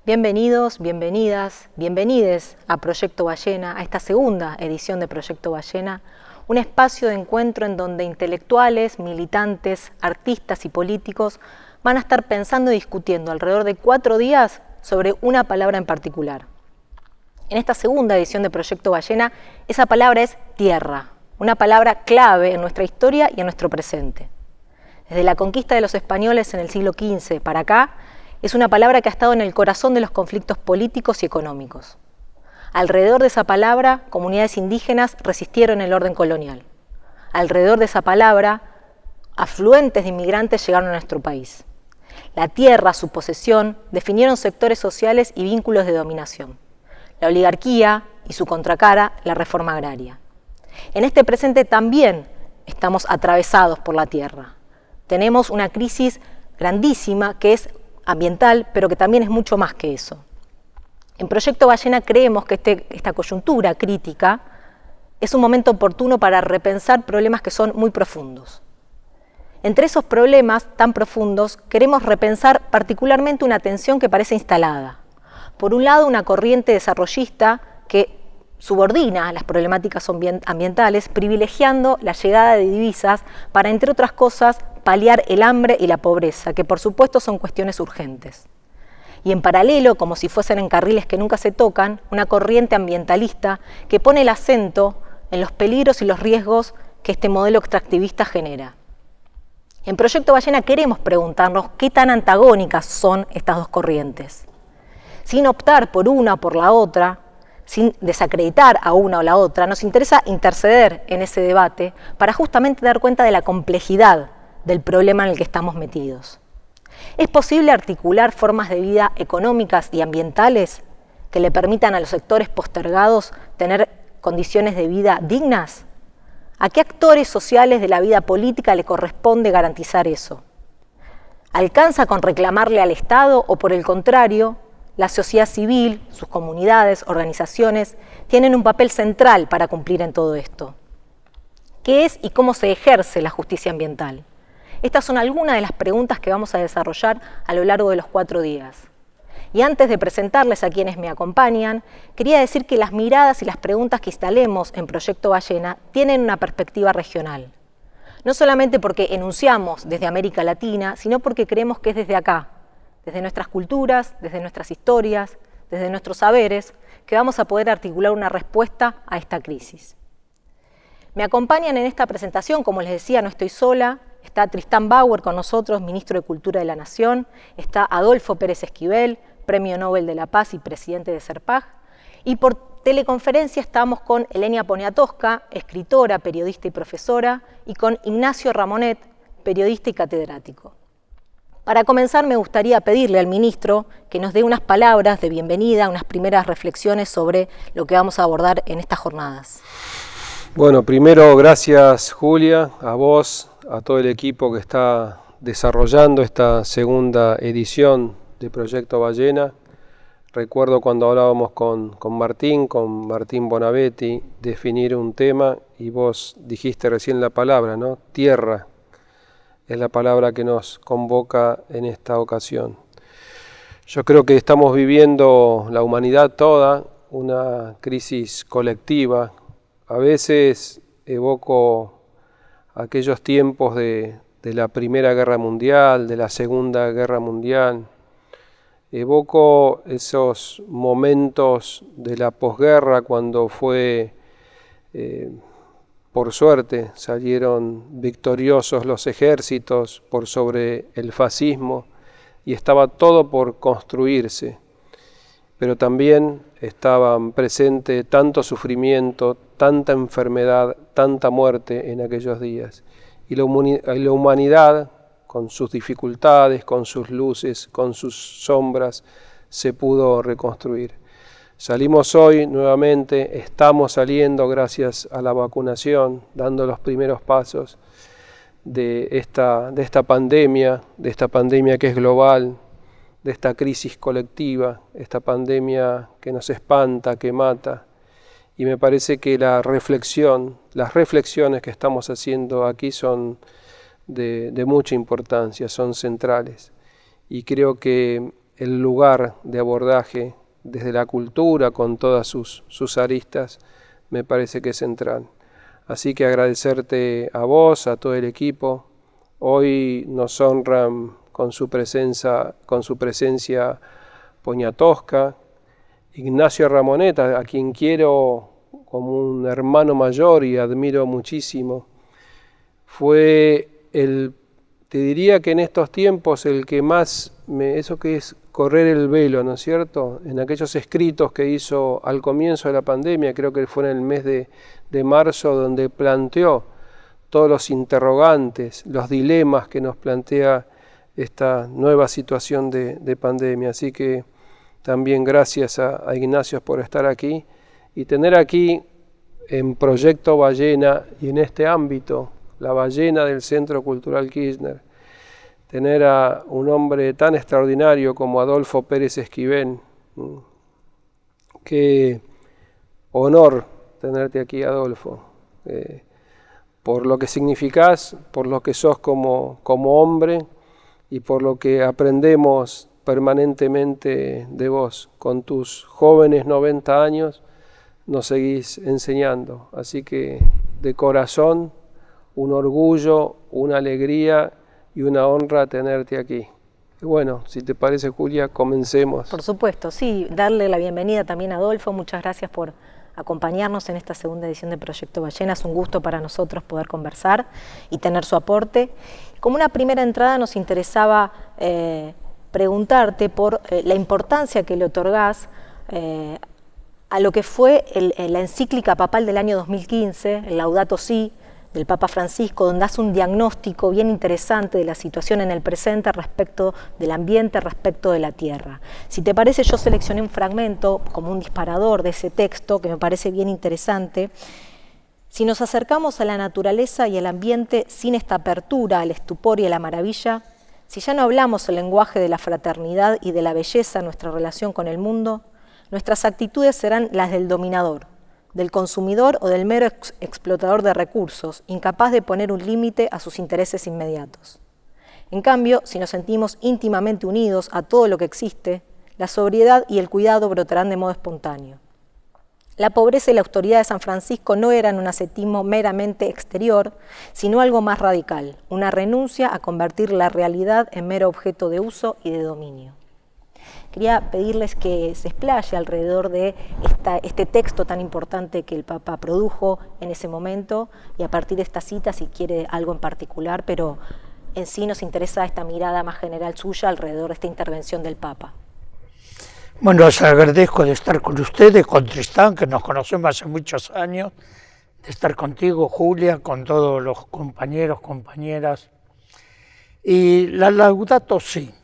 Bienvenidos, bienvenidas, bienvenides a Proyecto Ballena, a esta segunda edición de Proyecto Ballena, un espacio de encuentro en donde intelectuales, militantes, artistas y políticos van a estar pensando y discutiendo alrededor de 4 días sobre una palabra en particular. En esta segunda edición de Proyecto Ballena, esa palabra es tierra, una palabra clave en nuestra historia y en nuestro presente. Desde la conquista de los españoles en el siglo XV para acá, es una palabra que ha estado en el corazón de los conflictos políticos y económicos. Alrededor de esa palabra, comunidades indígenas resistieron el orden colonial. Alrededor de esa palabra, afluentes de inmigrantes llegaron a nuestro país. La tierra, su posesión, definieron sectores sociales y vínculos de dominación. La oligarquía y su contracara, la reforma agraria. En este presente también estamos atravesados por la tierra. Tenemos una crisis grandísima que es ambiental, pero que también es mucho más que eso. En Proyecto Ballena creemos que esta coyuntura crítica es un momento oportuno para repensar problemas que son muy profundos. Entre esos problemas tan profundos queremos repensar particularmente una tensión que parece instalada. Por un lado, una corriente desarrollista que subordina las problemáticas ambientales, privilegiando la llegada de divisas para, entre otras cosas, paliar el hambre y la pobreza, que por supuesto son cuestiones urgentes. Y en paralelo, como si fuesen en carriles que nunca se tocan, una corriente ambientalista que pone el acento en los peligros y los riesgos que este modelo extractivista genera. En Proyecto Ballena queremos preguntarnos qué tan antagónicas son estas dos corrientes. Sin optar por una o por la otra, sin desacreditar a una o la otra, nos interesa interceder en ese debate para justamente dar cuenta de la complejidad del problema en el que estamos metidos. ¿Es posible articular formas de vida económicas y ambientales que le permitan a los sectores postergados tener condiciones de vida dignas? ¿A qué actores sociales de la vida política le corresponde garantizar eso? ¿Alcanza con reclamarle al Estado o, por el contrario, la sociedad civil, sus comunidades, organizaciones, tienen un papel central para cumplir en todo esto? ¿Qué es y cómo se ejerce la justicia ambiental? Estas son algunas de las preguntas que vamos a desarrollar a lo largo de los 4 días. Y antes de presentarles a quienes me acompañan, quería decir que las miradas y las preguntas que instalemos en Proyecto Ballena tienen una perspectiva regional. No solamente porque enunciamos desde América Latina, sino porque creemos que es desde acá, desde nuestras culturas, desde nuestras historias, desde nuestros saberes, que vamos a poder articular una respuesta a esta crisis. Me acompañan en esta presentación, como les decía, no estoy sola, está Tristán Bauer con nosotros, ministro de Cultura de la Nación, está Adolfo Pérez Esquivel, Premio Nobel de la Paz y presidente de CERPAG, y por teleconferencia estamos con Elenia Poniatowska, escritora, periodista y profesora, y con Ignacio Ramonet, periodista y catedrático. Para comenzar, me gustaría pedirle al ministro que nos dé unas palabras de bienvenida, unas primeras reflexiones sobre lo que vamos a abordar en estas jornadas. Bueno, primero gracias Julia, a vos, a todo el equipo que está desarrollando esta segunda edición de Proyecto Ballena. Recuerdo cuando hablábamos con Martín Bonavetti, definir un tema y vos dijiste recién la palabra, ¿no? Tierra. Es la palabra que nos convoca en esta ocasión. Yo creo que estamos viviendo, la humanidad toda, una crisis colectiva. A veces evoco aquellos tiempos de la Primera Guerra Mundial, de la Segunda Guerra Mundial. Evoco esos momentos de la posguerra cuando por suerte salieron victoriosos los ejércitos por sobre el fascismo y estaba todo por construirse, pero también estaban presentes tanto sufrimiento, tanta enfermedad, tanta muerte en aquellos días. Y la humanidad, con sus dificultades, con sus luces, con sus sombras, se pudo reconstruir. Salimos hoy nuevamente, estamos saliendo gracias a la vacunación, dando los primeros pasos de esta pandemia que es global, de esta crisis colectiva, esta pandemia que nos espanta, que mata. Y me parece que las reflexiones que estamos haciendo aquí son de mucha importancia, son centrales. Y creo que el lugar de abordaje desde la cultura con todas sus aristas me parece que es central. Así que agradecerte a vos, a todo el equipo. Hoy nos honran con su presencia Poniatowska, Ignacio Ramoneta, a quien quiero como un hermano mayor y admiro muchísimo. Fue te diría que en estos tiempos el que más, eso que es correr el velo, ¿no es cierto? En aquellos escritos que hizo al comienzo de la pandemia, creo que fue en el mes de marzo, donde planteó todos los interrogantes, los dilemas que nos plantea esta nueva situación de pandemia. Así que también gracias a Ignacio por estar aquí y tener aquí en Proyecto Ballena y en este ámbito, la ballena del Centro Cultural Kirchner, tener a un hombre tan extraordinario como Adolfo Pérez Esquivel. Qué honor tenerte aquí, Adolfo, por lo que significás, por lo que sos como hombre y por lo que aprendemos permanentemente de vos. Con tus jóvenes 90 años nos seguís enseñando. Así que de corazón, un orgullo, una alegría y una honra tenerte aquí. Y bueno, si te parece, Julia, comencemos. Por supuesto, sí, darle la bienvenida también a Adolfo. Muchas gracias por acompañarnos en esta segunda edición de Proyecto Ballena. Es un gusto para nosotros poder conversar y tener su aporte. Como una primera entrada nos interesaba preguntarte por la importancia que le otorgás a lo que fue la encíclica papal del año 2015, el Laudato Si, del Papa Francisco, donde hace un diagnóstico bien interesante de la situación en el presente respecto del ambiente, respecto de la tierra. Si te parece, yo seleccioné un fragmento como un disparador de ese texto que me parece bien interesante. Si nos acercamos a la naturaleza y al ambiente sin esta apertura al estupor y a la maravilla, si ya no hablamos el lenguaje de la fraternidad y de la belleza en nuestra relación con el mundo, nuestras actitudes serán las del dominador, del consumidor o del mero explotador de recursos, incapaz de poner un límite a sus intereses inmediatos. En cambio, si nos sentimos íntimamente unidos a todo lo que existe, la sobriedad y el cuidado brotarán de modo espontáneo. La pobreza y la austeridad de San Francisco no eran un ascetismo meramente exterior, sino algo más radical, una renuncia a convertir la realidad en mero objeto de uso y de dominio. Quería pedirles que se explaye alrededor de este texto tan importante que el Papa produjo en ese momento y a partir de esta cita, si quiere algo en particular, pero en sí nos interesa esta mirada más general suya alrededor de esta intervención del Papa. Bueno, les agradezco de estar con ustedes, con Tristán, que nos conocemos hace muchos años, de estar contigo, Julia, con todos los compañeros, compañeras. Y la Laudato Si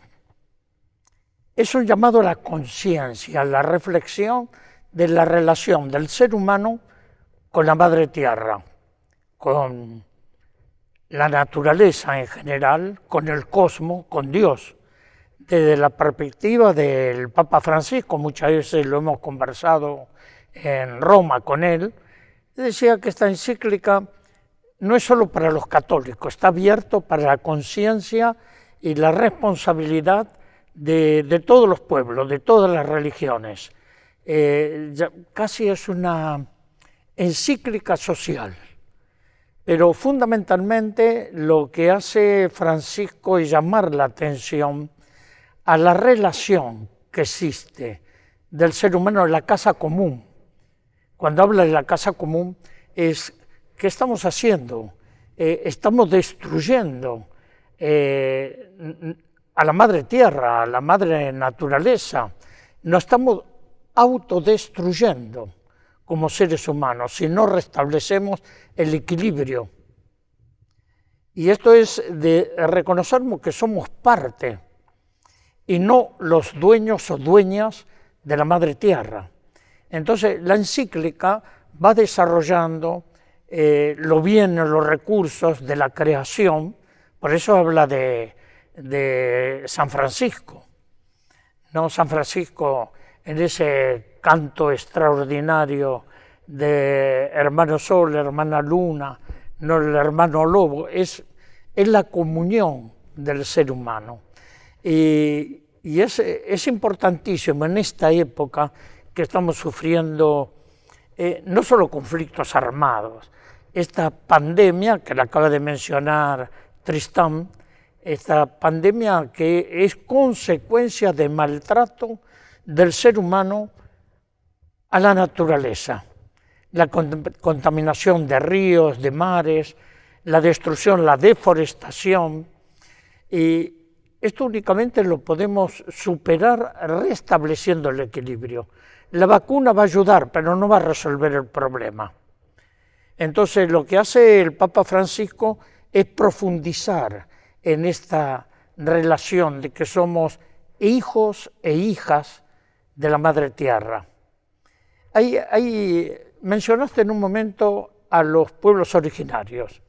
es un llamado a la conciencia, a la reflexión de la relación del ser humano con la Madre Tierra, con la naturaleza en general, con el cosmos, con Dios. Desde la perspectiva del Papa Francisco, muchas veces lo hemos conversado en Roma con él, decía que esta encíclica no es solo para los católicos, está abierto para la conciencia y la responsabilidad de todos los pueblos, de todas las religiones. Casi es una encíclica social, pero fundamentalmente lo que hace Francisco es llamar la atención a la relación que existe del ser humano en la casa común. Cuando habla de la casa común es ¿qué estamos haciendo? Estamos destruyendo a la madre tierra, a la madre naturaleza. Nos estamos autodestruyendo como seres humanos si no restablecemos el equilibrio. Y esto es de reconocernos que somos parte y no los dueños o dueñas de la madre tierra. Entonces la encíclica va desarrollando lo bien, los recursos de la creación, por eso habla de San Francisco, ¿no? San Francisco en ese canto extraordinario de hermano sol, hermana luna, no el hermano lobo, es la comunión del ser humano. Y Y es importantísimo en esta época que estamos sufriendo no solo conflictos armados, esta pandemia que le acaba de mencionar Tristán, esta pandemia que es consecuencia de maltrato del ser humano a la naturaleza, la contaminación de ríos, de mares, la destrucción, la deforestación, y esto únicamente lo podemos superar restableciendo el equilibrio. La vacuna va a ayudar, pero no va a resolver el problema. Entonces, lo que hace el Papa Francisco es profundizar en esta relación de que somos hijos e hijas de la Madre Tierra. Ahí mencionaste en un momento a los pueblos originarios,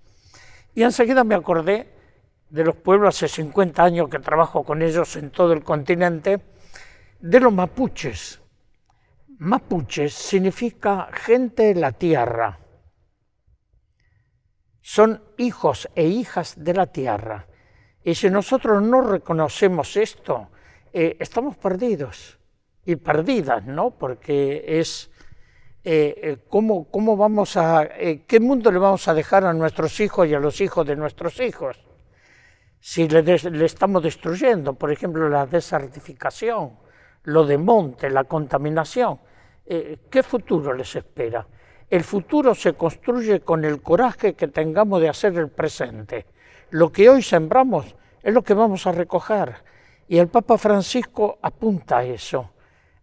y enseguida me acordé de los pueblos, hace 50 años que trabajo con ellos en todo el continente, de los mapuches. Mapuches significa gente de la tierra. Son hijos e hijas de la tierra. Y si nosotros no reconocemos esto, estamos perdidos y perdidas, ¿no? Porque es ¿cómo vamos qué mundo le vamos a dejar a nuestros hijos y a los hijos de nuestros hijos? Si le estamos destruyendo, por ejemplo, la desertificación, lo de monte, la contaminación, ¿qué futuro les espera? El futuro se construye con el coraje que tengamos de hacer el presente. Lo que hoy sembramos es lo que vamos a recoger. Y el Papa Francisco apunta a eso,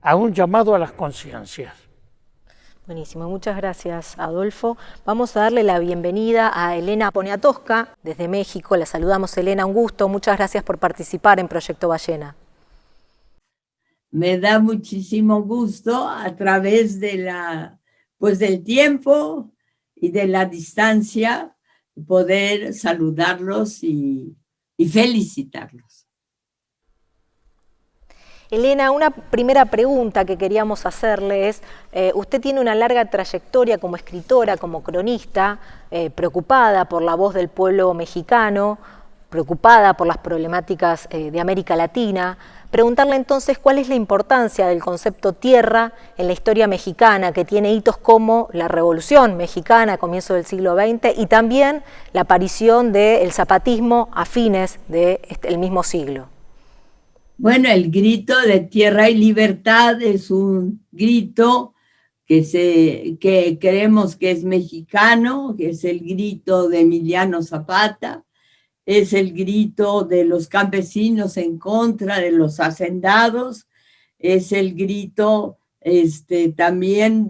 a un llamado a las conciencias. Buenísimo, muchas gracias, Adolfo. Vamos a darle la bienvenida a Elena Poniatowska desde México. La saludamos, Elena, un gusto. Muchas gracias por participar en Proyecto Ballena. Me da muchísimo gusto a través de del tiempo y de la distancia poder saludarlos y felicitarlos. Elena, una primera pregunta que queríamos hacerle es, usted tiene una larga trayectoria como escritora, como cronista, preocupada por la voz del pueblo mexicano, preocupada por las problemáticas de América Latina. Preguntarle entonces cuál es la importancia del concepto tierra en la historia mexicana, que tiene hitos como la Revolución Mexicana a comienzos del siglo XX y también la aparición del zapatismo a fines del mismo siglo. Bueno, el grito de tierra y libertad es un grito que creemos que es mexicano, que es el grito de Emiliano Zapata, es el grito de los campesinos en contra de los hacendados, es el grito también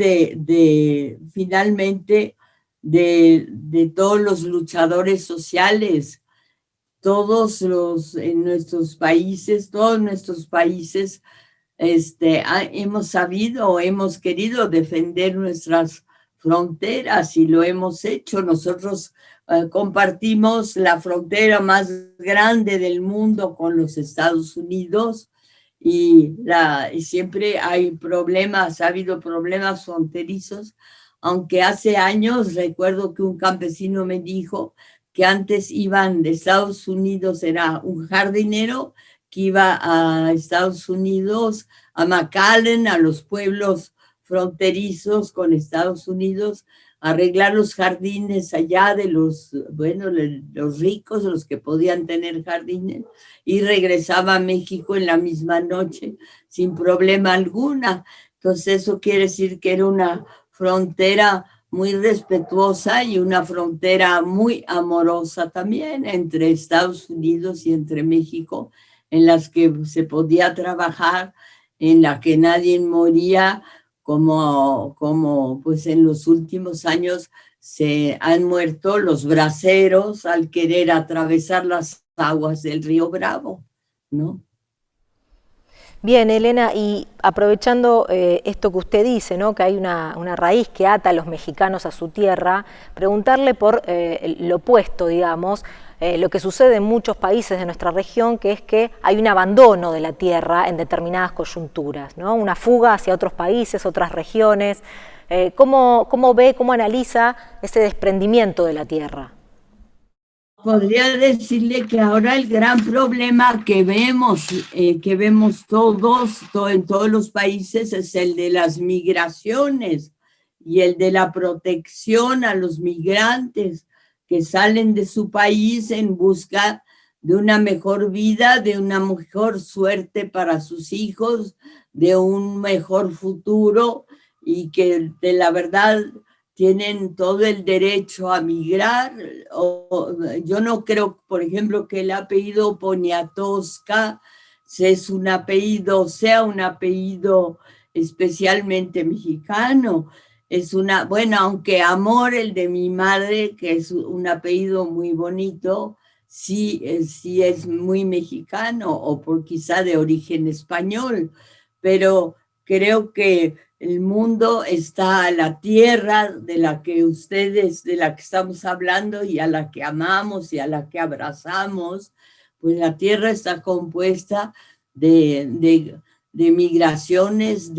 finalmente de todos los luchadores sociales, todos nuestros países hemos sabido o hemos querido defender nuestras fronteras y lo hemos hecho. Nosotros compartimos la frontera más grande del mundo con los Estados Unidos y siempre hay problemas, ha habido problemas fronterizos, aunque hace años recuerdo que un campesino me dijo que antes iban de Estados Unidos, era un jardinero que iba a Estados Unidos, a McAllen, a los pueblos fronterizos con Estados Unidos, a arreglar los jardines allá de los ricos, los que podían tener jardines, y regresaba a México en la misma noche sin problema alguna. Entonces eso quiere decir que era una frontera muy respetuosa y una frontera muy amorosa también entre Estados Unidos y entre México, en las que se podía trabajar, en la que nadie moría, como pues en los últimos años se han muerto los braceros al querer atravesar las aguas del río Bravo, ¿no? Bien, Elena, y aprovechando esto que usted dice, ¿no? Que hay una raíz que ata a los mexicanos a su tierra, preguntarle por lo opuesto, digamos, lo que sucede en muchos países de nuestra región, que es que hay un abandono de la tierra en determinadas coyunturas, ¿no? Una fuga hacia otros países, otras regiones. ¿Cómo ve, cómo analiza ese desprendimiento de la tierra? podría decirle que ahora el gran problema que vemos todos, en todos los países, es el de las migraciones y el de la protección a los migrantes que salen de su país en busca de una mejor vida, de una mejor suerte para sus hijos, de un mejor futuro, y que de la verdad tienen todo el derecho a migrar. Yo no creo, por ejemplo, que el apellido Poniatowska sea un apellido especialmente mexicano. Bueno, aunque Amor, el de mi madre, que es un apellido muy bonito, sí es muy mexicano, o quizá de origen español, pero creo que el mundo está, la tierra de la que estamos hablando y a la que amamos y a la que abrazamos, pues la tierra está compuesta de migraciones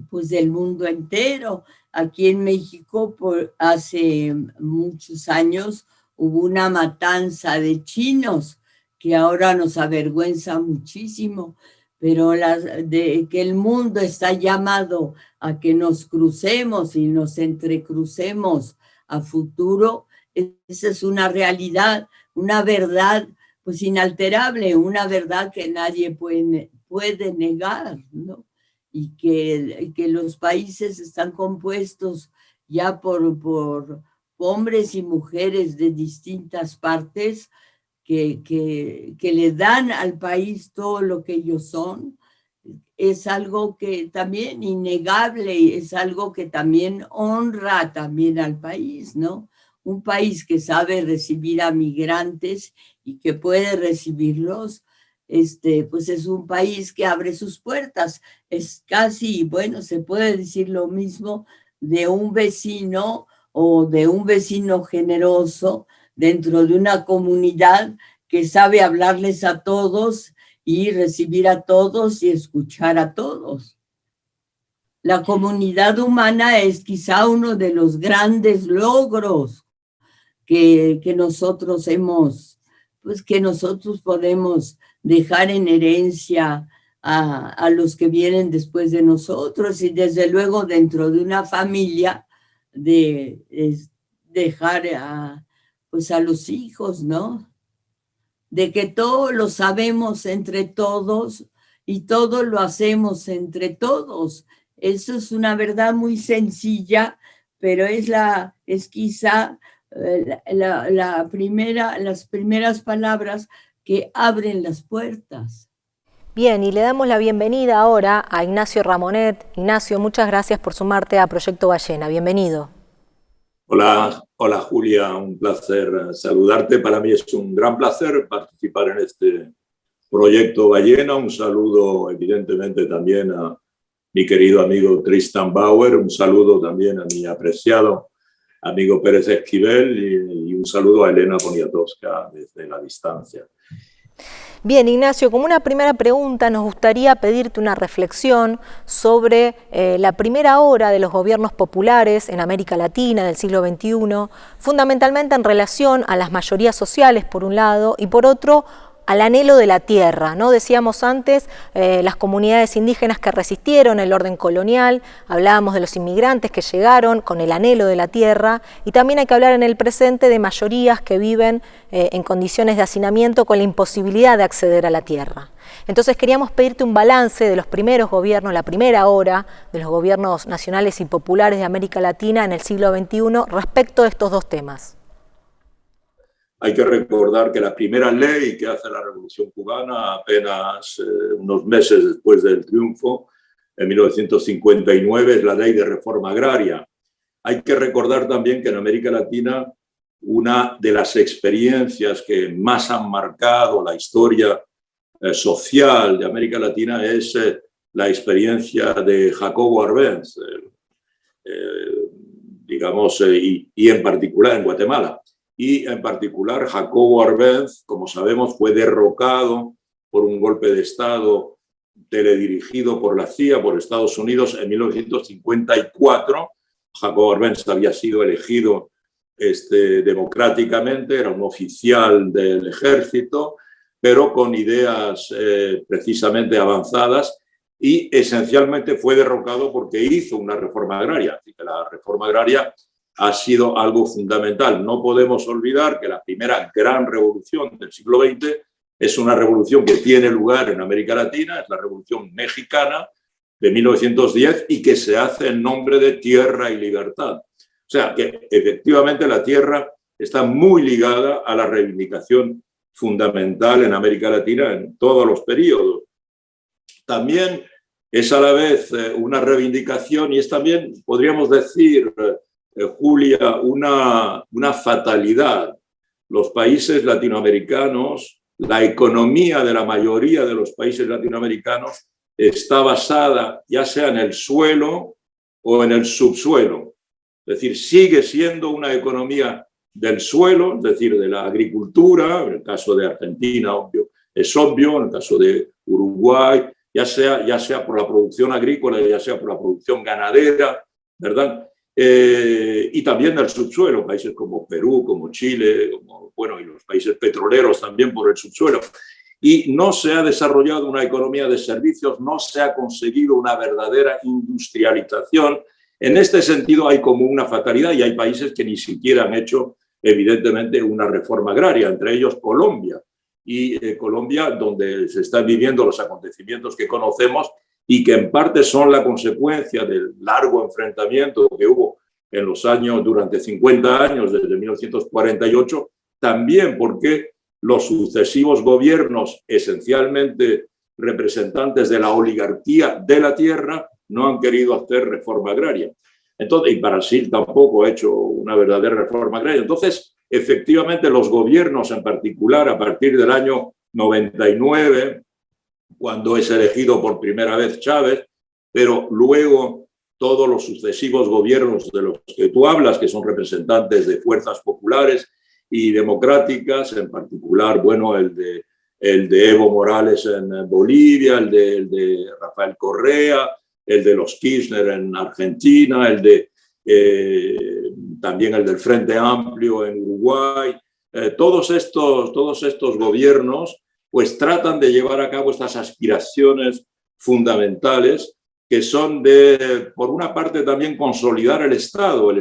pues del mundo entero. Aquí en México, hace muchos años, hubo una matanza de chinos que ahora nos avergüenza muchísimo, pero que el mundo está llamado a que nos crucemos y nos entrecrucemos a futuro. Esa es una realidad, una verdad pues inalterable, una verdad que nadie puede negar, ¿no? Y que los países están compuestos ya por hombres y mujeres de distintas partes que le dan al país todo lo que ellos son. Es algo que también innegable, es algo que también honra también al país, ¿no? Un país que sabe recibir a migrantes y que puede recibirlos, pues es un país que abre sus puertas. Es casi, bueno, se puede decir lo mismo de un vecino o de un vecino generoso dentro de una comunidad que sabe hablarles a todos y recibir a todos y escuchar a todos. La comunidad humana es quizá uno de los grandes logros que nosotros podemos dejar en herencia a los que vienen después de nosotros, y desde luego dentro de una familia dejar a los hijos, ¿no? De que todo lo sabemos entre todos y todo lo hacemos entre todos. Eso es una verdad muy sencilla, pero es quizá las primeras palabras que abren las puertas. Bien, y le damos la bienvenida ahora a Ignacio Ramonet. Ignacio, muchas gracias por sumarte a Proyecto Ballena. Bienvenido. Hola Julia, un placer saludarte. Para mí es un gran placer participar en este Proyecto Ballena. Un saludo evidentemente también a mi querido amigo Tristan Bauer, un saludo también a mi apreciado amigo Pérez Esquivel y un saludo a Elena Poniatowska desde la distancia. Bien, Ignacio, como una primera pregunta nos gustaría pedirte una reflexión sobre la primera hora de los gobiernos populares en América Latina del siglo XXI, fundamentalmente en relación a las mayorías sociales por un lado y por otro al anhelo de la tierra, ¿no? Decíamos antes las comunidades indígenas que resistieron el orden colonial, hablábamos de los inmigrantes que llegaron con el anhelo de la tierra, y también hay que hablar en el presente de mayorías que viven en condiciones de hacinamiento con la imposibilidad de acceder a la tierra. Entonces queríamos pedirte un balance de los primeros gobiernos, la primera hora de los gobiernos nacionales y populares de América Latina en el siglo XXI respecto de estos dos temas. Hay que recordar que la primera ley que hace la Revolución Cubana, apenas unos meses después del triunfo, en 1959, es la Ley de Reforma Agraria. Hay que recordar también que en América Latina una de las experiencias que más han marcado la historia social de América Latina es la experiencia de Jacobo Arbenz, y en particular en Guatemala. Y en particular Jacobo Arbenz, como sabemos, fue derrocado por un golpe de Estado teledirigido por la CIA, por Estados Unidos, en 1954. Jacobo Arbenz había sido elegido democráticamente, era un oficial del ejército, pero con ideas precisamente avanzadas, y esencialmente fue derrocado porque hizo una reforma agraria. Así que la reforma agraria ha sido algo fundamental. No podemos olvidar que la primera gran revolución del siglo XX es una revolución que tiene lugar en América Latina, es la Revolución Mexicana de 1910, y que se hace en nombre de tierra y libertad. O sea, que efectivamente la tierra está muy ligada a la reivindicación fundamental en América Latina en todos los periodos. También es a la vez una reivindicación, y es también, podríamos decir, Julia, una fatalidad. Los países latinoamericanos, la economía de la mayoría de los países latinoamericanos está basada ya sea en el suelo o en el subsuelo. Es decir, sigue siendo una economía del suelo, es decir, de la agricultura. En el caso de Argentina, obvio, es obvio, en el caso de Uruguay, ya sea por la producción agrícola, ya sea por la producción ganadera, ¿verdad? Y también del subsuelo, países como Perú, como Chile, y los países petroleros también por el subsuelo. Y no se ha desarrollado una economía de servicios, no se ha conseguido una verdadera industrialización. En este sentido hay como una fatalidad, y hay países que ni siquiera han hecho, evidentemente, una reforma agraria, entre ellos Colombia. Y Colombia, donde se están viviendo los acontecimientos que conocemos y que en parte son la consecuencia del largo enfrentamiento que hubo en los años, durante 50 años, desde 1948, también porque los sucesivos gobiernos, esencialmente representantes de la oligarquía de la tierra, no han querido hacer reforma agraria. Entonces, y Brasil tampoco ha hecho una verdadera reforma agraria. Entonces, efectivamente, los gobiernos, en particular a partir del año 99, cuando es elegido por primera vez Chávez, pero luego todos los sucesivos gobiernos de los que tú hablas, que son representantes de fuerzas populares y democráticas, en particular, el de Evo Morales en Bolivia, el de Rafael Correa, el de los Kirchner en Argentina, también el del Frente Amplio en Uruguay. Todos estos gobiernos pues tratan de llevar a cabo estas aspiraciones fundamentales, que son por una parte, también consolidar el Estado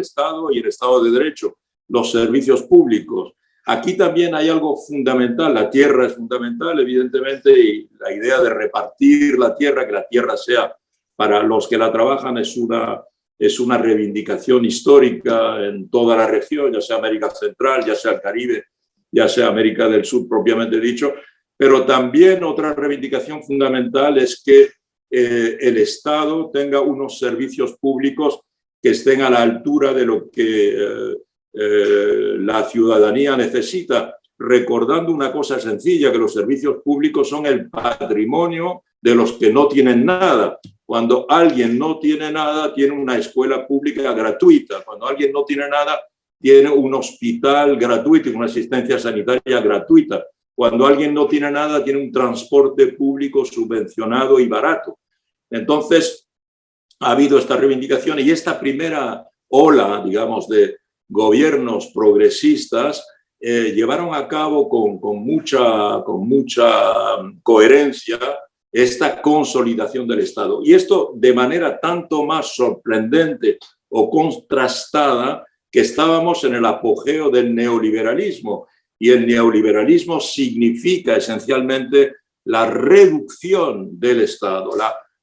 y el Estado de Derecho, los servicios públicos. Aquí también hay algo fundamental. La tierra es fundamental, evidentemente, y la idea de repartir la tierra, que la tierra sea para los que la trabajan, es una reivindicación histórica en toda la región, ya sea América Central, ya sea el Caribe, ya sea América del Sur propiamente dicho. Pero también otra reivindicación fundamental es que el Estado tenga unos servicios públicos que estén a la altura de lo que la ciudadanía necesita, recordando una cosa sencilla, que los servicios públicos son el patrimonio de los que no tienen nada. Cuando alguien no tiene nada, tiene una escuela pública gratuita. Cuando alguien no tiene nada, tiene un hospital gratuito y una asistencia sanitaria gratuita. Cuando alguien no tiene nada, tiene un transporte público subvencionado y barato. Entonces, ha habido esta reivindicación, y esta primera ola, digamos, de gobiernos progresistas llevaron a cabo con mucha coherencia esta consolidación del Estado. Y esto de manera tanto más sorprendente o contrastada que estábamos en el apogeo del neoliberalismo. Y el neoliberalismo significa esencialmente la reducción del Estado,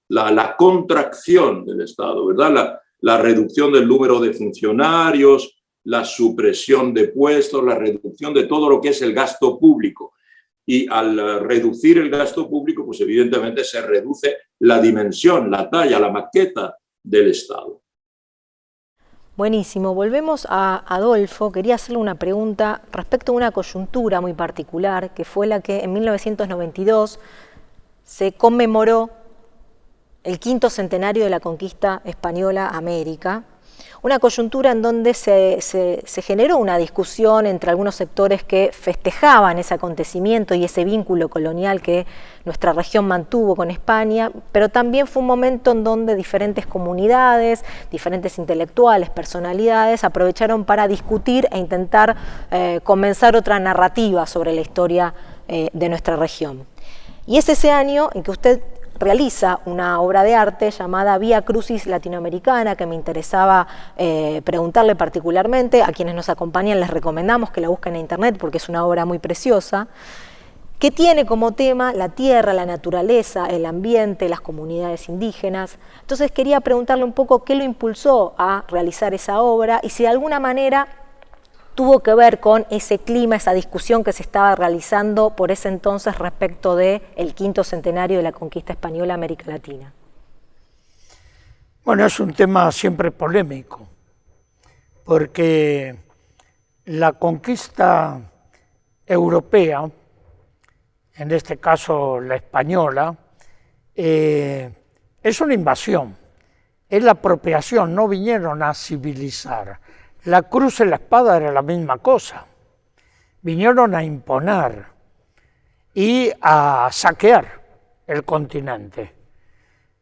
la contracción del Estado, ¿verdad? La reducción del número de funcionarios, la supresión de puestos, la reducción de todo lo que es el gasto público. Y al reducir el gasto público, pues evidentemente se reduce la dimensión, la talla, la maqueta del Estado. Buenísimo. Volvemos a Adolfo. Quería hacerle una pregunta respecto a una coyuntura muy particular, que fue la que en 1992 se conmemoró el 5º centenario de la conquista española a América. Una coyuntura en donde se generó una discusión entre algunos sectores que festejaban ese acontecimiento y ese vínculo colonial que nuestra región mantuvo con España, pero también fue un momento en donde diferentes comunidades, diferentes intelectuales, personalidades aprovecharon para discutir e intentar comenzar otra narrativa sobre la historia de nuestra región. Y es ese año en que usted realiza una obra de arte llamada Vía Crucis Latinoamericana, que me interesaba preguntarle particularmente. A quienes nos acompañan les recomendamos que la busquen en internet porque es una obra muy preciosa, que tiene como tema la tierra, la naturaleza, el ambiente, las comunidades indígenas. Entonces quería preguntarle un poco qué lo impulsó a realizar esa obra y si de alguna manera tuvo que ver con ese clima, esa discusión que se estaba realizando por ese entonces respecto del quinto centenario de la conquista española a América Latina. Bueno, es un tema siempre polémico, porque la conquista europea, en este caso la española, es una invasión, es la apropiación, no vinieron a civilizar. La cruz y la espada era la misma cosa. Vinieron a imponer y a saquear el continente.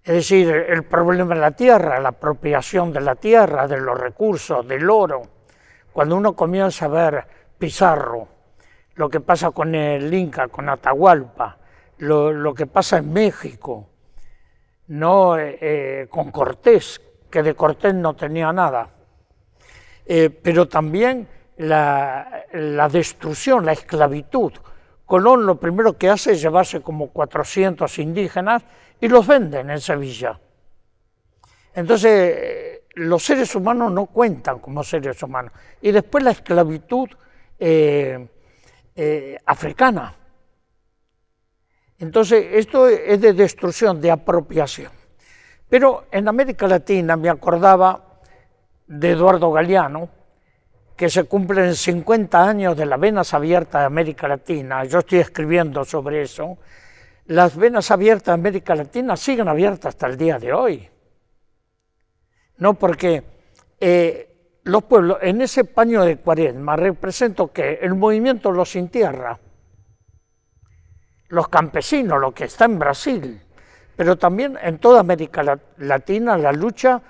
Es decir, el problema de la tierra, la apropiación de la tierra, de los recursos, del oro. Cuando uno comienza a ver Pizarro, lo que pasa con el Inca, con Atahualpa, lo que pasa en México, ¿no? Con Cortés, que de Cortés no tenía nada. Pero también la destrucción, la esclavitud. Colón lo primero que hace es llevarse como 400 indígenas y los venden en Sevilla. Entonces, los seres humanos no cuentan como seres humanos. Y después la esclavitud africana. Entonces, esto es de destrucción, de apropiación. Pero en América Latina me acordaba de Eduardo Galeano, que se cumplen 50 años de las venas abiertas de América Latina. Yo estoy escribiendo sobre eso. Las venas abiertas de América Latina siguen abiertas hasta el día de hoy. No, porque los pueblos, en ese paño de Cuaresma, represento que el movimiento Los Sin Tierra, los campesinos, lo que está en Brasil, pero también en toda América Latina la lucha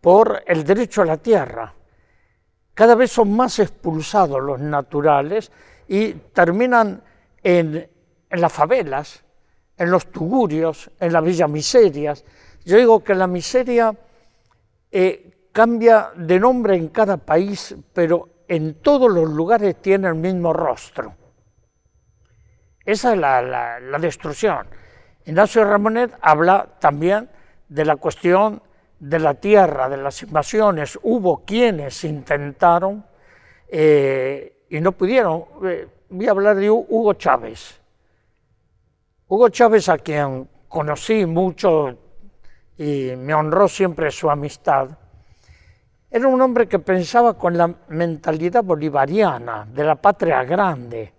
por el derecho a la tierra. Cada vez son más expulsados los naturales y terminan en las favelas, en los tugurios, en las villas miserias. Yo digo que la miseria cambia de nombre en cada país, pero en todos los lugares tiene el mismo rostro. Esa es la destrucción. Ignacio Ramonet habla también de la cuestión de la tierra, de las invasiones. Hubo quienes intentaron y no pudieron. Voy a hablar de Hugo Chávez. Hugo Chávez, a quien conocí mucho y me honró siempre su amistad, era un hombre que pensaba con la mentalidad bolivariana, de la patria grande,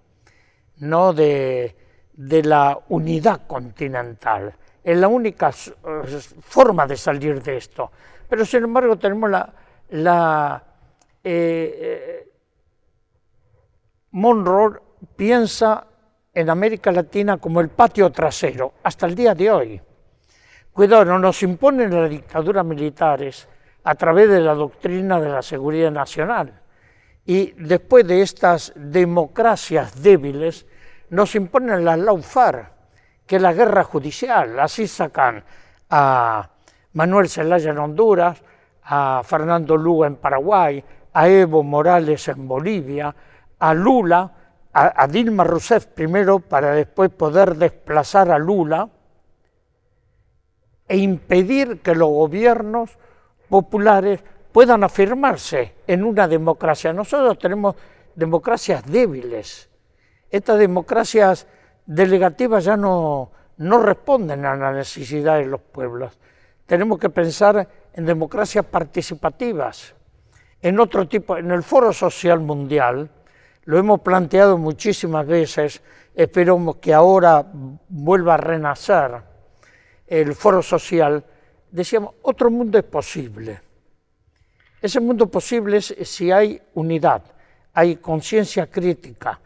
no de la unidad continental. Es la única forma de salir de esto. Pero sin embargo tenemos Monroe piensa en América Latina como el patio trasero, hasta el día de hoy. Cuidado, no nos imponen las dictaduras militares a través de la doctrina de la seguridad nacional. Y después de estas democracias débiles, nos imponen la lawfare, que es la guerra judicial. Así sacan a Manuel Zelaya en Honduras, a Fernando Lugo en Paraguay, a Evo Morales en Bolivia, a Lula, a Dilma Rousseff primero para después poder desplazar a Lula e impedir que los gobiernos populares puedan afirmarse en una democracia. Nosotros tenemos democracias débiles. Estas democracias delegativas ya no responden a las necesidades de los pueblos. Tenemos que pensar en democracias participativas, en otro tipo, en el Foro Social Mundial. Lo hemos planteado muchísimas veces, esperamos que ahora vuelva a renacer el Foro Social. Decíamos, otro mundo es posible. Ese mundo posible es si hay unidad, hay conciencia crítica.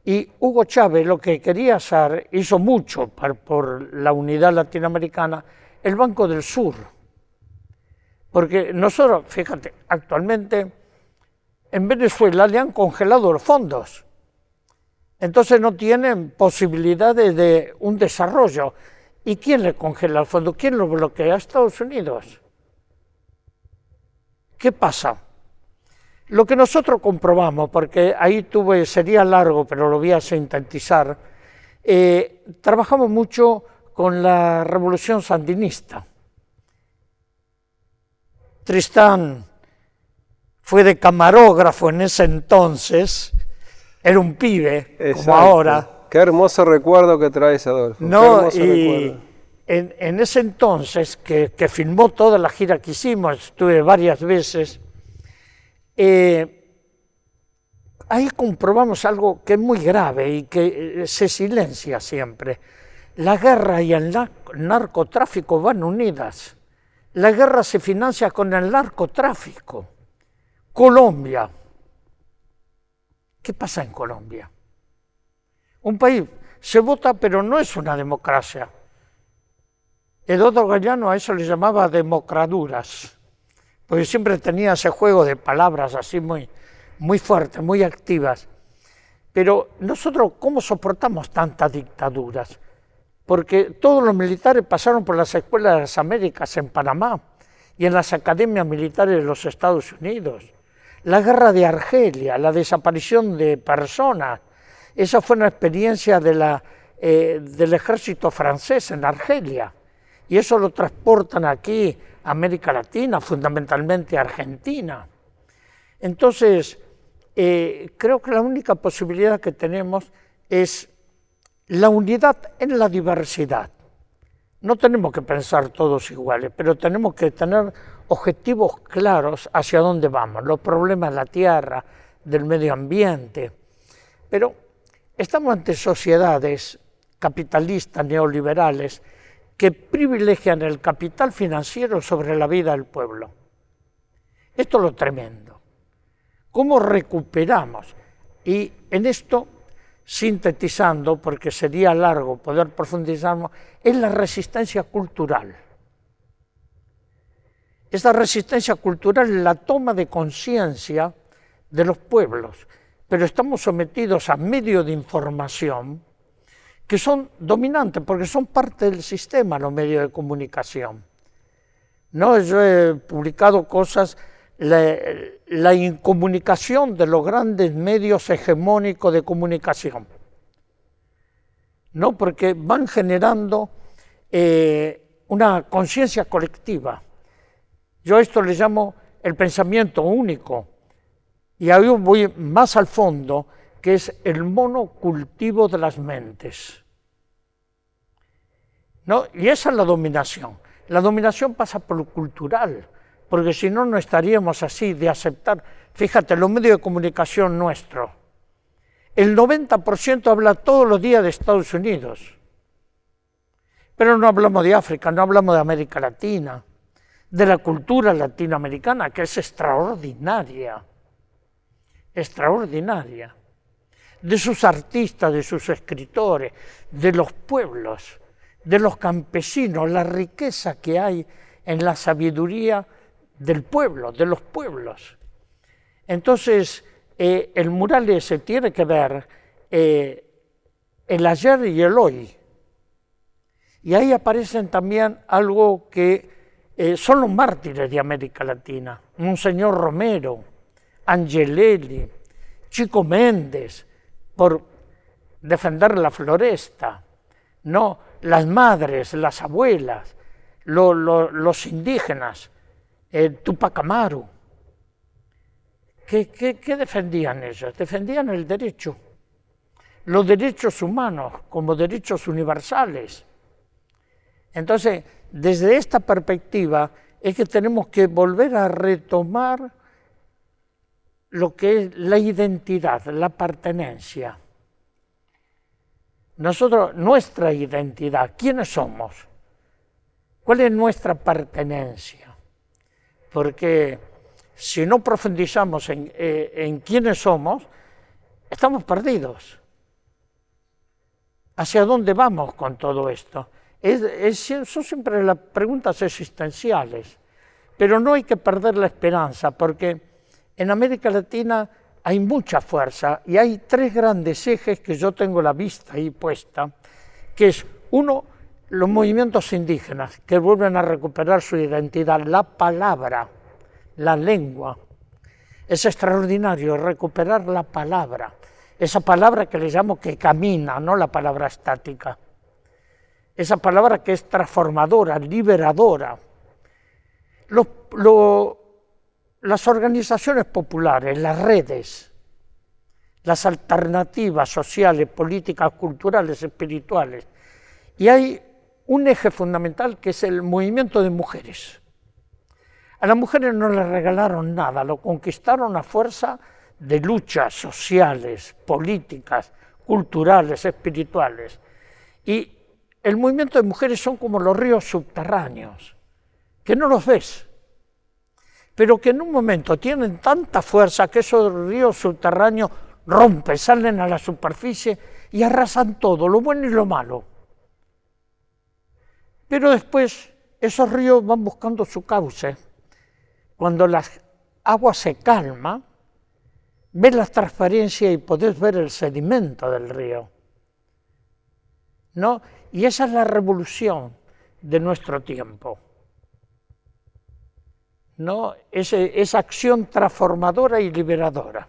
Y Hugo Chávez lo que quería hacer, hizo mucho por la unidad latinoamericana, el Banco del Sur. Porque nosotros, fíjate, actualmente en Venezuela le han congelado los fondos. Entonces no tienen posibilidades de un desarrollo. ¿Y quién le congela el fondo? ¿Quién lo bloquea? Estados Unidos. ¿Qué pasa? Lo que nosotros comprobamos, porque ahí sería largo, pero lo voy a sintetizar, trabajamos mucho con la revolución sandinista. Tristán fue de camarógrafo en ese entonces, era un pibe, Exacto. como ahora. Qué hermoso recuerdo que traes, Adolfo. No, y en ese entonces, que filmó toda la gira que hicimos, estuve varias veces, ahí comprobamos algo que es muy grave y que se silencia siempre. La guerra y el narcotráfico van unidas. La guerra se financia con el narcotráfico. Colombia. ¿Qué pasa en Colombia? Un país se vota, pero no es una democracia. Eduardo Galeano a eso le llamaba democraduras, porque siempre tenía ese juego de palabras así muy fuertes, muy activas. Pero nosotros, ¿cómo soportamos tantas dictaduras? Porque todos los militares pasaron por las escuelas de las Américas en Panamá y en las academias militares de los Estados Unidos. La guerra de Argelia, la desaparición de personas, esa fue una experiencia del ejército francés en Argelia. Y eso lo transportan aquí a América Latina, fundamentalmente a Argentina. Entonces, creo que la única posibilidad que tenemos es la unidad en la diversidad. No tenemos que pensar todos iguales, pero tenemos que tener objetivos claros hacia dónde vamos, los problemas de la tierra, del medio ambiente. Pero estamos ante sociedades capitalistas, neoliberales, que privilegian el capital financiero sobre la vida del pueblo. Esto es lo tremendo. ¿Cómo recuperamos? Y en esto, sintetizando, porque sería largo poder profundizar, es la resistencia cultural. Esta resistencia cultural es la toma de conciencia de los pueblos, pero estamos sometidos a medios de información que son dominantes, porque son parte del sistema los medios de comunicación. ¿No? Yo he publicado cosas, la incomunicación de los grandes medios hegemónicos de comunicación, ¿no? Porque van generando una conciencia colectiva. Yo a esto le llamo el pensamiento único, y ahí voy más al fondo, que es el monocultivo de las mentes, ¿no? Y esa es la dominación. La dominación pasa por lo cultural, porque si no, no estaríamos así de aceptar. Fíjate, los medios de comunicación nuestros, el 90% habla todos los días de Estados Unidos, pero no hablamos de África, no hablamos de América Latina, de la cultura latinoamericana, que es extraordinaria, extraordinaria, de sus artistas, de sus escritores, de los pueblos, de los campesinos, la riqueza que hay en la sabiduría del pueblo, de los pueblos. Entonces, el mural ese tiene que ver el ayer y el hoy. Y ahí aparecen también algo que son los mártires de América Latina. Monseñor Romero, Angelelli, Chico Méndez, por defender la floresta, no, las madres, las abuelas, los indígenas, Tupac Amaru. ¿Qué defendían ellos? Defendían el derecho, los derechos humanos como derechos universales. Entonces, desde esta perspectiva es que tenemos que volver a retomar lo que es la identidad, la pertenencia. Nosotros, nuestra identidad, ¿quiénes somos? ¿Cuál es nuestra pertenencia? Porque si no profundizamos en quiénes somos, estamos perdidos. ¿Hacia dónde vamos con todo esto? Son siempre las preguntas existenciales, pero no hay que perder la esperanza, porque en América Latina hay mucha fuerza y hay tres grandes ejes que yo tengo la vista ahí puesta, que es, uno, los movimientos indígenas, que vuelven a recuperar su identidad, la palabra, la lengua. Es extraordinario recuperar la palabra, esa palabra que le llamo que camina, no la palabra estática. Esa palabra que es transformadora, liberadora. Las organizaciones populares, las redes, las alternativas sociales, políticas, culturales, espirituales. Y hay un eje fundamental que es el movimiento de mujeres. A las mujeres no les regalaron nada, lo conquistaron a fuerza de luchas sociales, políticas, culturales, espirituales. Y el movimiento de mujeres son como los ríos subterráneos, que no los ves, pero que en un momento tienen tanta fuerza que esos ríos subterráneos rompen, salen a la superficie y arrasan todo, lo bueno y lo malo. Pero después esos ríos van buscando su cauce. Cuando la agua se calma, ves la transparencia y podés ver el sedimento del río, ¿no? Y esa es la revolución de nuestro tiempo, ¿no? Esa acción transformadora y liberadora.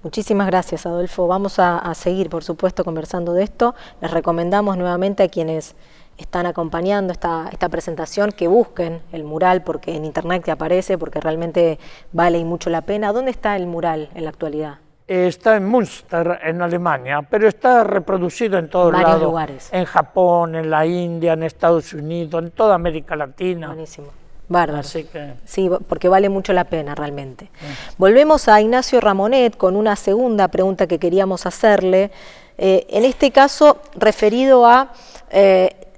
Muchísimas gracias, Adolfo. Vamos a seguir, por supuesto, conversando de esto. Les recomendamos nuevamente a quienes están acompañando esta presentación que busquen el mural, porque en internet te aparece, porque realmente vale y mucho la pena. ¿Dónde está el mural en la actualidad? Está en Münster, en Alemania, pero está reproducido en todos lados. Varios lugares. En Japón, en la India, en Estados Unidos, en toda América Latina. Buenísimo. Bárbaro. Así que... Sí, porque vale mucho la pena realmente. Volvemos a Ignacio Ramonet con una segunda pregunta que queríamos hacerle. En este caso, referido a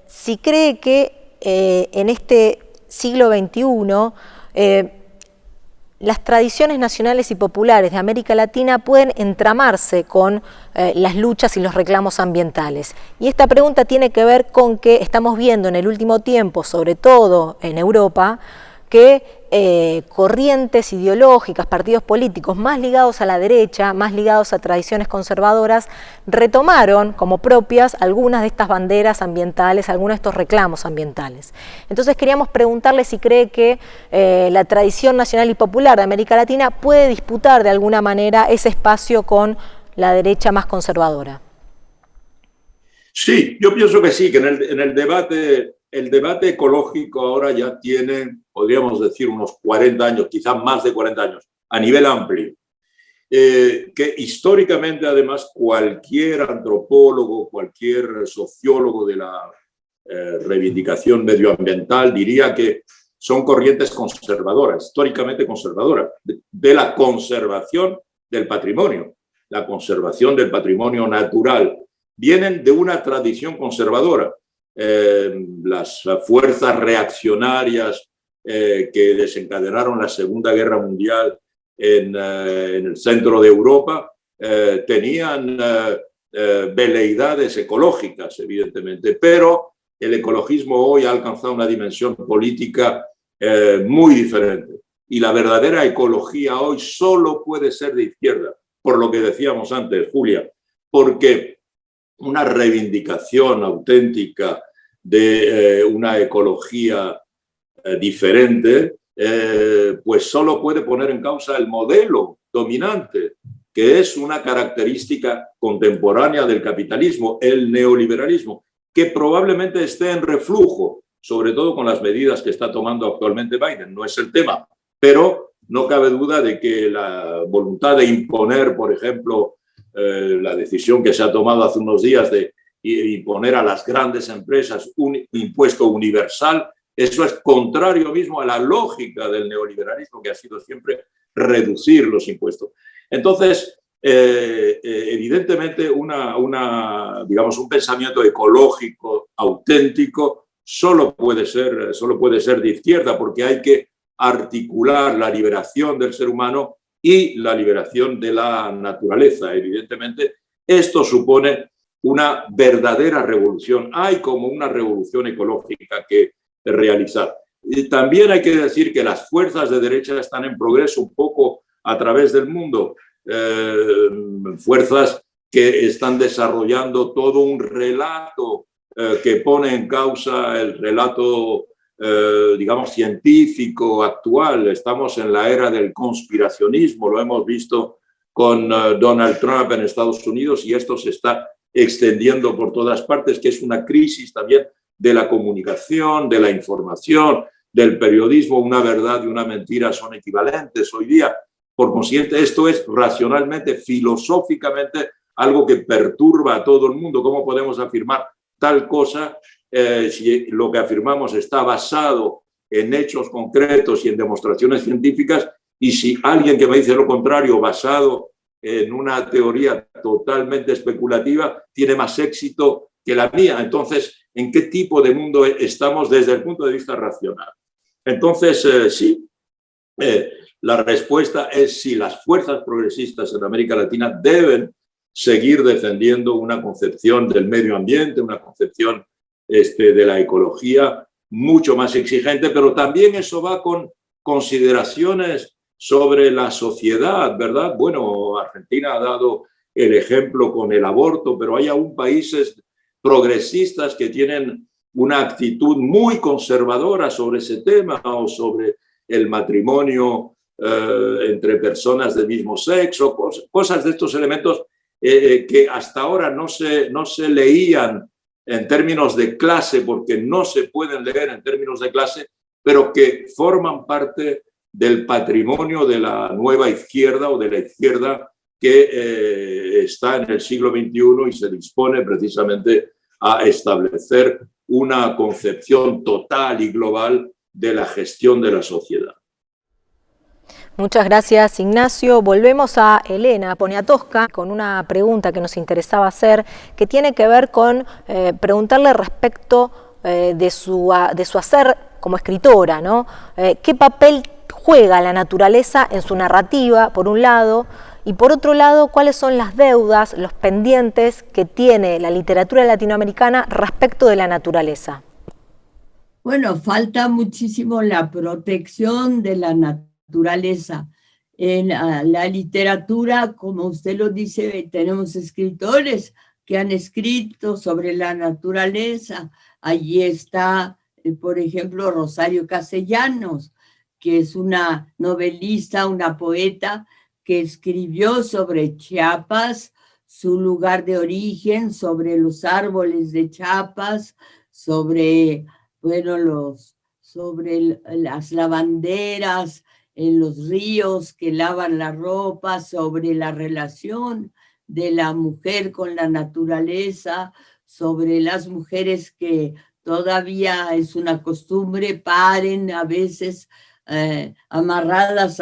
si cree que en este siglo XXI las tradiciones nacionales y populares de América Latina pueden entramarse con las luchas y los reclamos ambientales. Y esta pregunta tiene que ver con que estamos viendo en el último tiempo, sobre todo en Europa, que corrientes ideológicas, partidos políticos más ligados a la derecha, más ligados a tradiciones conservadoras, retomaron como propias algunas de estas banderas ambientales, algunos de estos reclamos ambientales. Entonces queríamos preguntarle si cree que la tradición nacional y popular de América Latina puede disputar de alguna manera ese espacio con la derecha más conservadora. Sí, yo pienso que sí, que en el debate ecológico ahora ya tiene, podríamos decir, unos 40 años, quizás más de 40 años, a nivel amplio. Que históricamente, además, cualquier antropólogo, cualquier sociólogo de la reivindicación medioambiental diría que son corrientes conservadoras, históricamente conservadoras, de la conservación del patrimonio, la conservación del patrimonio natural. Vienen de una tradición conservadora. Las fuerzas reaccionarias que desencadenaron la Segunda Guerra Mundial en el centro de Europa tenían veleidades ecológicas, evidentemente, pero el ecologismo hoy ha alcanzado una dimensión política muy diferente. Y la verdadera ecología hoy solo puede ser de izquierda, por lo que decíamos antes, Julia, porque una reivindicación auténtica de una ecología diferente, pues solo puede poner en causa el modelo dominante, que es una característica contemporánea del capitalismo, el neoliberalismo, que probablemente esté en reflujo, sobre todo con las medidas que está tomando actualmente Biden. No es el tema, pero no cabe duda de que la voluntad de imponer, por ejemplo, la decisión que se ha tomado hace unos días de imponer a las grandes empresas un impuesto universal, eso es contrario mismo a la lógica del neoliberalismo, que ha sido siempre reducir los impuestos. Entonces, evidentemente, digamos, un pensamiento ecológico auténtico solo puede ser de izquierda, porque hay que articular la liberación del ser humano y la liberación de la naturaleza. Evidentemente, esto supone una verdadera revolución. Hay como una revolución ecológica que realizar. Y también hay que decir que las fuerzas de derecha están en progreso un poco a través del mundo. Fuerzas que están desarrollando todo un relato que pone en causa el relato, digamos, científico actual. Estamos en la era del conspiracionismo, lo hemos visto con Donald Trump en Estados Unidos, y esto se está extendiendo por todas partes, que es una crisis también de la comunicación, de la información, del periodismo. Una verdad y una mentira son equivalentes hoy día. Por consiguiente, esto es racionalmente, filosóficamente, algo que perturba a todo el mundo. ¿Cómo podemos afirmar tal cosa si lo que afirmamos está basado en hechos concretos y en demostraciones científicas? Y si alguien que me dice lo contrario, basado en una teoría totalmente especulativa, tiene más éxito que la mía. Entonces, ¿en qué tipo de mundo estamos desde el punto de vista racional? Entonces, sí, la respuesta es sí, las fuerzas progresistas en América Latina deben seguir defendiendo una concepción del medio ambiente, una concepción de la ecología mucho más exigente, pero también eso va con consideraciones sobre la sociedad, ¿verdad? Bueno, Argentina ha dado el ejemplo con el aborto, pero hay aún países progresistas que tienen una actitud muy conservadora sobre ese tema, o sobre el matrimonio entre personas del mismo sexo, cosas de estos elementos que hasta ahora no se leían en términos de clase, porque no se pueden leer en términos de clase, pero que forman parte del patrimonio de la nueva izquierda, o de la izquierda que está en el siglo XXI y se dispone precisamente a establecer una concepción total y global de la gestión de la sociedad. Muchas gracias, Ignacio. Volvemos a Elena Poniatowska con una pregunta que nos interesaba hacer, que tiene que ver con preguntarle respecto de su hacer como escritora, ¿no? ¿Qué papel juega la naturaleza en su narrativa, por un lado, y por otro lado, cuáles son las deudas, los pendientes que tiene la literatura latinoamericana respecto de la naturaleza? Bueno, falta muchísimo la protección de la naturaleza. En la literatura, como usted lo dice, tenemos escritores que han escrito sobre la naturaleza. Allí está, por ejemplo, Rosario Castellanos, que es una novelista, una poeta que escribió sobre Chiapas, su lugar de origen, sobre los árboles de Chiapas, sobre, bueno, sobre las lavanderas en los ríos que lavan la ropa, sobre la relación de la mujer con la naturaleza, sobre las mujeres que todavía es una costumbre, paren a veces amarradas,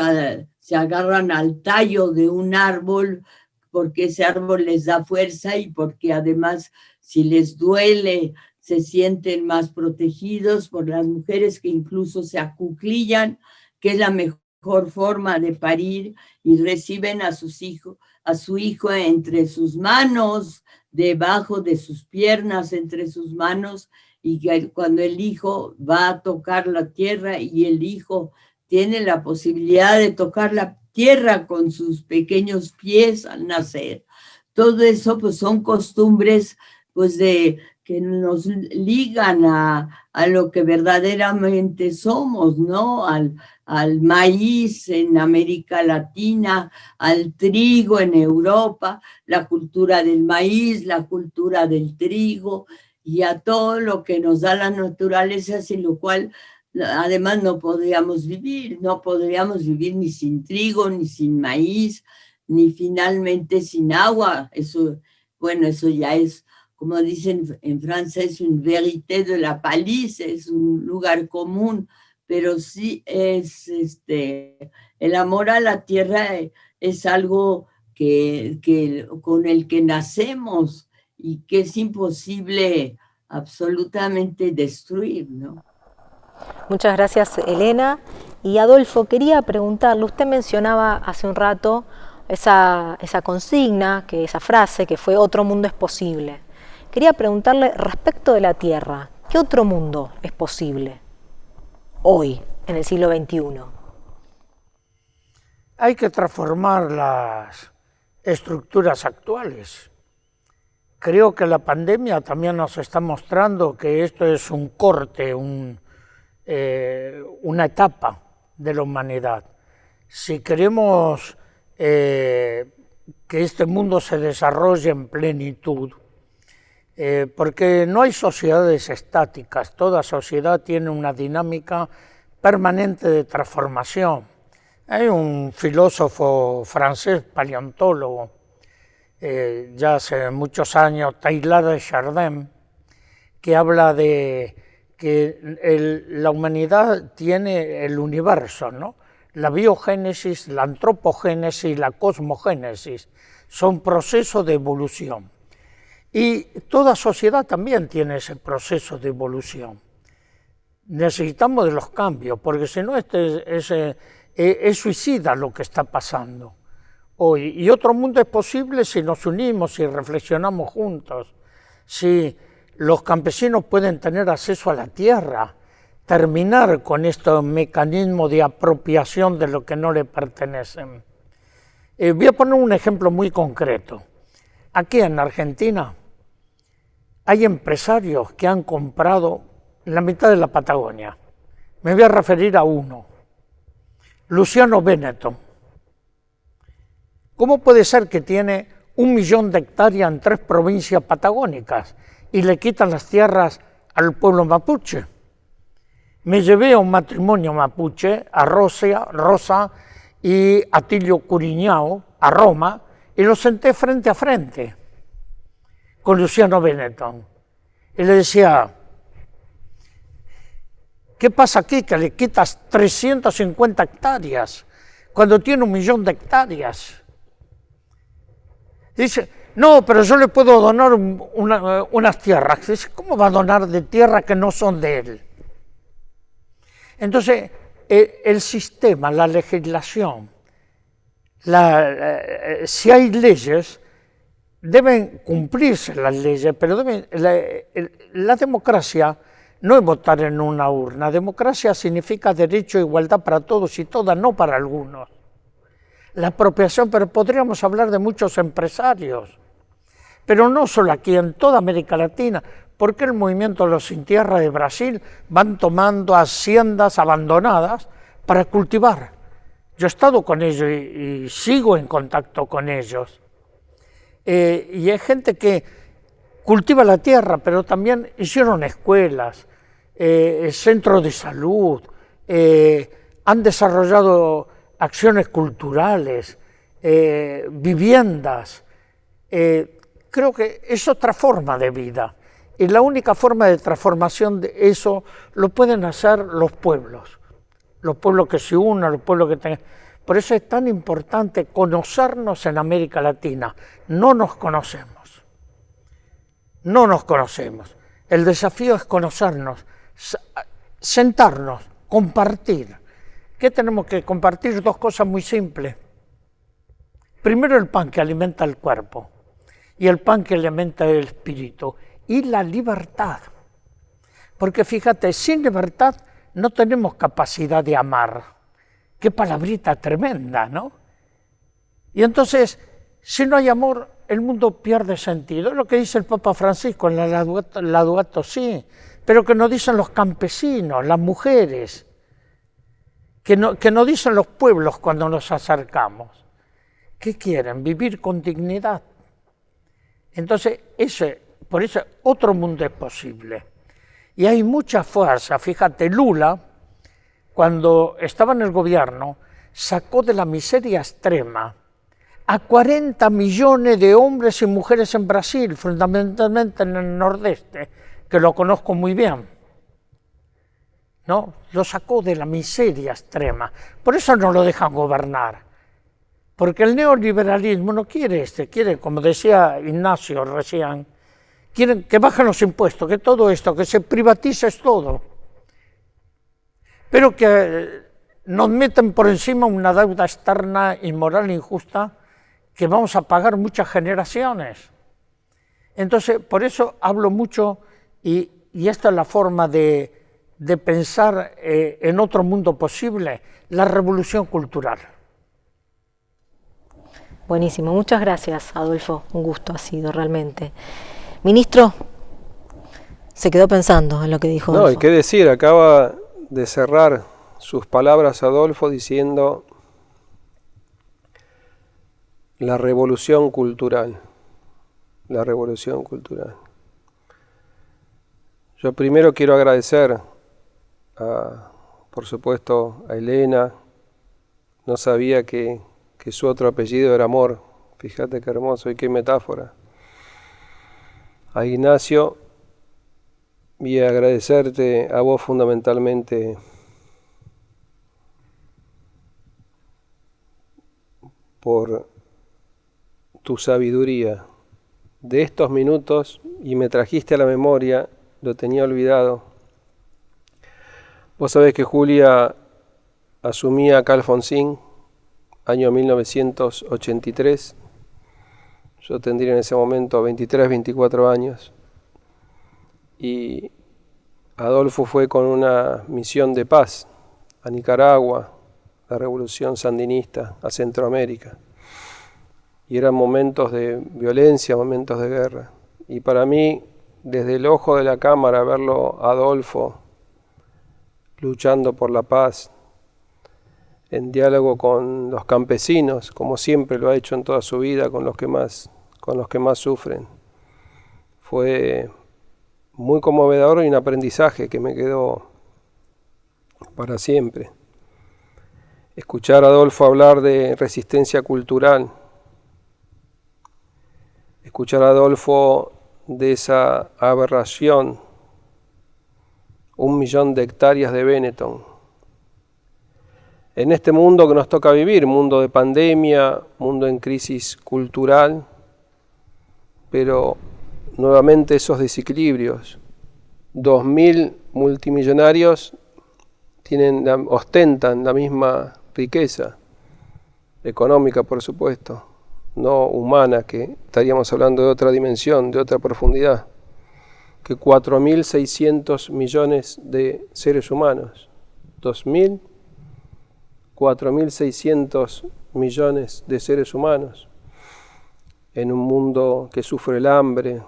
se agarran al tallo de un árbol porque ese árbol les da fuerza y porque además si les duele se sienten más protegidos. Por las mujeres que incluso se acuclillan, que es la mejor forma de parir, y reciben a su hijo entre sus manos, debajo de sus piernas, entre sus manos, y que cuando el hijo va a tocar la tierra y el hijo tiene la posibilidad de tocar la tierra con sus pequeños pies al nacer. Todo eso pues son costumbres pues que nos ligan a lo que verdaderamente somos, ¿no? Al maíz en América Latina, al trigo en Europa, la cultura del maíz, la cultura del trigo, y a todo lo que nos da la naturaleza, sin lo cual además no podríamos vivir ni sin trigo, ni sin maíz, ni finalmente sin agua. Eso, bueno, eso ya es, como dicen en francés, une vérité de la palice, es un lugar común, pero sí es el amor a la tierra es algo que con el que nacemos y que es imposible absolutamente destruir, ¿no? Muchas gracias, Elena. Y Adolfo, quería preguntarle, usted mencionaba hace un rato esa consigna, esa frase que fue otro mundo es posible. Quería preguntarle respecto de la Tierra, ¿qué otro mundo es posible hoy, en el siglo XXI? Hay que transformar las estructuras actuales. Creo que la pandemia también nos está mostrando que esto es un corte, una etapa de la humanidad. Si queremos que este mundo se desarrolle en plenitud, porque no hay sociedades estáticas, toda sociedad tiene una dinámica permanente de transformación. Hay un filósofo francés, paleontólogo, ya hace muchos años, Teilhard de Chardin, que habla de que la humanidad tiene el universo, ¿no? La biogénesis, la antropogénesis y la cosmogénesis son procesos de evolución. Y toda sociedad también tiene ese proceso de evolución. Necesitamos de los cambios, porque si no es suicida lo que está pasando hoy. Y otro mundo es posible si nos unimos, si reflexionamos juntos, si los campesinos pueden tener acceso a la tierra, terminar con este mecanismo de apropiación de lo que no le pertenecen. Voy a poner un ejemplo muy concreto. Aquí en Argentina hay empresarios que han comprado la mitad de la Patagonia. Me voy a referir a uno, Luciano Benetton. ¿Cómo puede ser que tiene 1 millón de hectáreas en 3 provincias patagónicas y le quitan las tierras al pueblo mapuche? Me llevé a un matrimonio mapuche, a Rosa y Atilio Curiñao, a Roma, y los senté frente a frente con Luciano Benetton. Y le decía, ¿qué pasa aquí que le quitas 350 hectáreas cuando tiene 1 millón de hectáreas? Dice, no, pero yo le puedo donar unas tierras. Dice, ¿cómo va a donar de tierras que no son de él? Entonces, el sistema, la legislación, si hay leyes, deben cumplirse las leyes, pero la democracia no es votar en una urna. Democracia significa derecho e igualdad para todos y todas, no para algunos. La apropiación, pero podríamos hablar de muchos empresarios, pero no solo aquí, en toda América Latina. ¿Por qué el movimiento de los sin tierra de Brasil van tomando haciendas abandonadas para cultivar? Yo he estado con ellos y sigo en contacto con ellos. Y hay gente que cultiva la tierra, pero también hicieron escuelas, centros de salud, han desarrollado acciones culturales, viviendas. Creo que es otra forma de vida. Y la única forma de transformación de eso lo pueden hacer los pueblos que se unan, los pueblos que tengan. Por eso es tan importante conocernos en América Latina. No nos conocemos. El desafío es conocernos, sentarnos, compartir. ¿Qué tenemos que compartir? 2 cosas muy simples. Primero, el pan que alimenta el cuerpo y el pan que alimenta el espíritu. Y la libertad. Porque fíjate, sin libertad no tenemos capacidad de amar. Qué palabrita tremenda, ¿no? Y entonces, si no hay amor, el mundo pierde sentido. Es lo que dice el Papa Francisco en la Laudato Si, pero que nos dicen los campesinos, las mujeres, que nos dicen los pueblos cuando nos acercamos. ¿Qué quieren? Vivir con dignidad. Entonces, por eso otro mundo es posible. Y hay mucha fuerza. Fíjate, Lula, cuando estaba en el gobierno, sacó de la miseria extrema a 40 millones de hombres y mujeres en Brasil, fundamentalmente en el nordeste, que lo conozco muy bien. ¿No? Lo sacó de la miseria extrema. Por eso no lo dejan gobernar. Porque el neoliberalismo no quiere quiere, como decía Ignacio recién, quieren que bajen los impuestos, que todo esto, que se privatice es todo. Pero que nos meten por encima una deuda externa, inmoral, injusta, que vamos a pagar muchas generaciones. Entonces, por eso hablo mucho, y esta es la forma de pensar en otro mundo posible, la revolución cultural. Buenísimo, muchas gracias, Adolfo, un gusto ha sido realmente. Ministro, se quedó pensando en lo que dijo Adolfo. No, hay que decir, acaba de cerrar sus palabras Adolfo diciendo la revolución cultural. La revolución cultural. Yo primero quiero agradecer, por supuesto, a Elena. No sabía que su otro apellido era Amor. Fíjate qué hermoso y qué metáfora. A Ignacio, y agradecerte a vos fundamentalmente por tu sabiduría de estos minutos, y me trajiste a la memoria, lo tenía olvidado. Vos sabés que Julia asumía acá Alfonsín, año 1983, yo tendría en ese momento 23, 24 años, y Adolfo fue con una misión de paz a Nicaragua, la revolución sandinista, a Centroamérica. Y eran momentos de violencia, momentos de guerra. Y para mí, desde el ojo de la cámara, verlo a Adolfo luchando por la paz, en diálogo con los campesinos, como siempre lo ha hecho en toda su vida, con los que más sufren, fue muy conmovedor y un aprendizaje que me quedó para siempre. Escuchar a Adolfo hablar de resistencia cultural, escuchar a Adolfo de esa aberración, 1 millón de hectáreas de Benetton. En este mundo que nos toca vivir, mundo de pandemia, mundo en crisis cultural, pero nuevamente esos desequilibrios. 2.000 multimillonarios ostentan la misma riqueza económica, por supuesto, no humana, que estaríamos hablando de otra dimensión, de otra profundidad, que 4.600 millones de seres humanos. 4.600 millones de seres humanos en un mundo que sufre el hambre.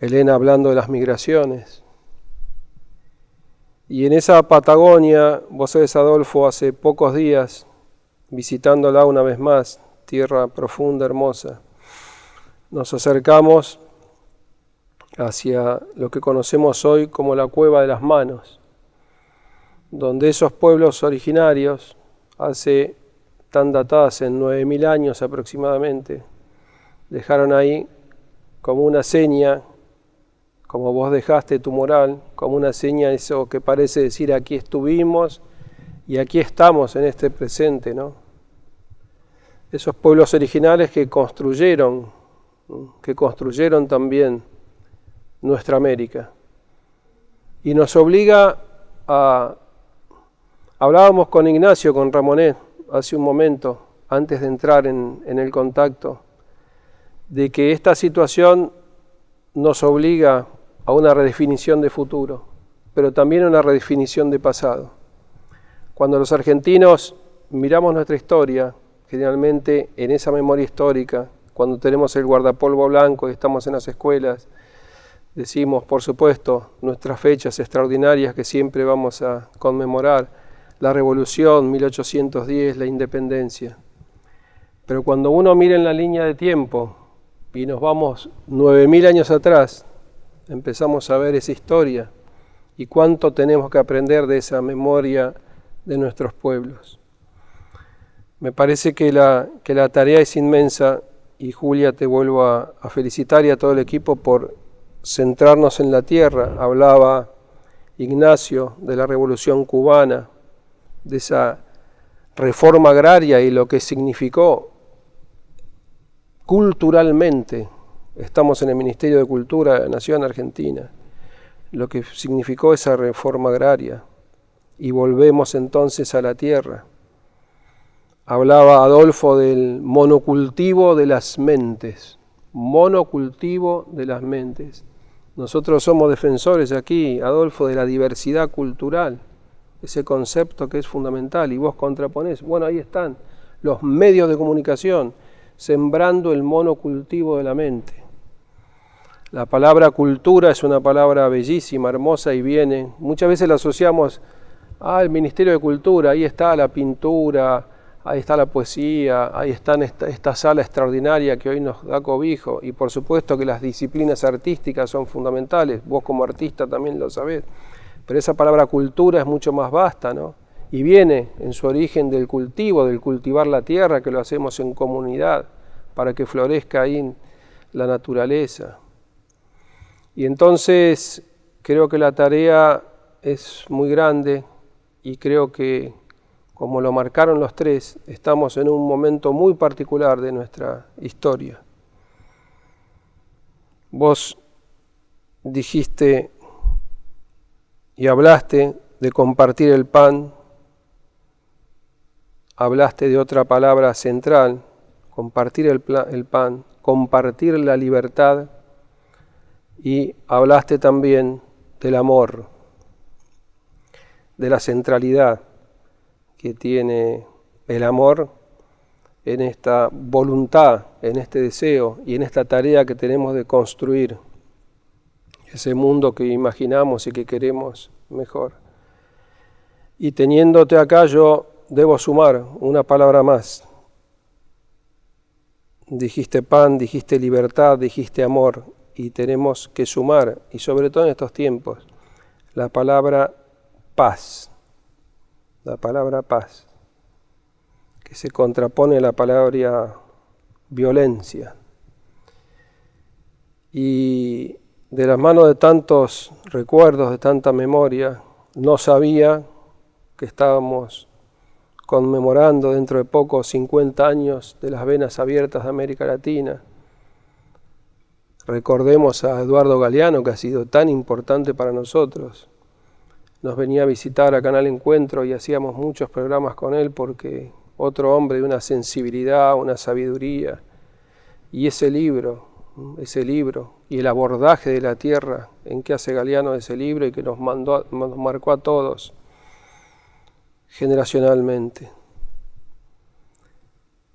Elena hablando de las migraciones. Y en esa Patagonia, vos sabés, Adolfo, hace pocos días, visitándola una vez más, tierra profunda, hermosa, nos acercamos hacia lo que conocemos hoy como la Cueva de las Manos, donde esos pueblos originarios, hace tan datadas en 9.000 años aproximadamente, dejaron ahí como una seña, como vos dejaste tu moral, como una seña, eso que parece decir aquí estuvimos y aquí estamos en este presente, ¿no? Esos pueblos originales que construyeron también nuestra América. Y nos obliga a... Hablábamos con Ignacio, con Ramonet, hace un momento, antes de entrar en el contacto, de que esta situación nos obliga a una redefinición de futuro, pero también a una redefinición de pasado. Cuando los argentinos miramos nuestra historia, generalmente en esa memoria histórica, cuando tenemos el guardapolvo blanco y estamos en las escuelas, decimos, por supuesto, nuestras fechas extraordinarias que siempre vamos a conmemorar, la Revolución, 1810, la Independencia. Pero cuando uno mira en la línea de tiempo y nos vamos 9.000 años atrás, empezamos a ver esa historia y cuánto tenemos que aprender de esa memoria de nuestros pueblos. Me parece que la tarea es inmensa y Julia, te vuelvo a felicitar y a todo el equipo por centrarnos en la tierra. Hablaba Ignacio de la Revolución Cubana, de esa reforma agraria y lo que significó culturalmente. Estamos en el Ministerio de Cultura de la Nación Argentina. Lo que significó esa reforma agraria. y volvemos entonces a la tierra. Hablaba Adolfo del monocultivo de las mentes, monocultivo de las mentes. Nosotros somos defensores aquí, Adolfo, de la diversidad cultural, ese concepto que es fundamental, y vos contraponés. Bueno, ahí están los medios de comunicación, sembrando el monocultivo de la mente. La palabra cultura es una palabra bellísima, hermosa, y viene, muchas veces la asociamos al Ministerio de Cultura, ahí está la pintura, ahí está la poesía, ahí está esta sala extraordinaria que hoy nos da cobijo, y por supuesto que las disciplinas artísticas son fundamentales, vos como artista también lo sabés, pero esa palabra cultura es mucho más vasta, ¿no? Y viene en su origen del cultivo, del cultivar la tierra, que lo hacemos en comunidad, para que florezca ahí la naturaleza. Y entonces creo que la tarea es muy grande, y creo que, como lo marcaron los tres, estamos en un momento muy particular de nuestra historia. Vos dijiste y hablaste de compartir el pan, hablaste de otra palabra central, compartir el pan, compartir la libertad, y hablaste también del amor, de la centralidad que tiene el amor en esta voluntad, en este deseo y en esta tarea que tenemos de construir ese mundo que imaginamos y que queremos mejor. Y teniéndote acá, yo debo sumar una palabra más. Dijiste pan, dijiste libertad, dijiste amor, y tenemos que sumar, y sobre todo en estos tiempos, la palabra paz. La palabra paz, que se contrapone a la palabra violencia. Y de las manos de tantos recuerdos, de tanta memoria, no sabía que estábamos conmemorando dentro de poco 50 años de las venas abiertas de América Latina. Recordemos a Eduardo Galeano, que ha sido tan importante para nosotros. Nos venía a visitar a Canal Encuentro y hacíamos muchos programas con él, porque otro hombre de una sensibilidad, una sabiduría, y ese libro y el abordaje de la tierra en que hace Galeano ese libro y que nos marcó a todos generacionalmente.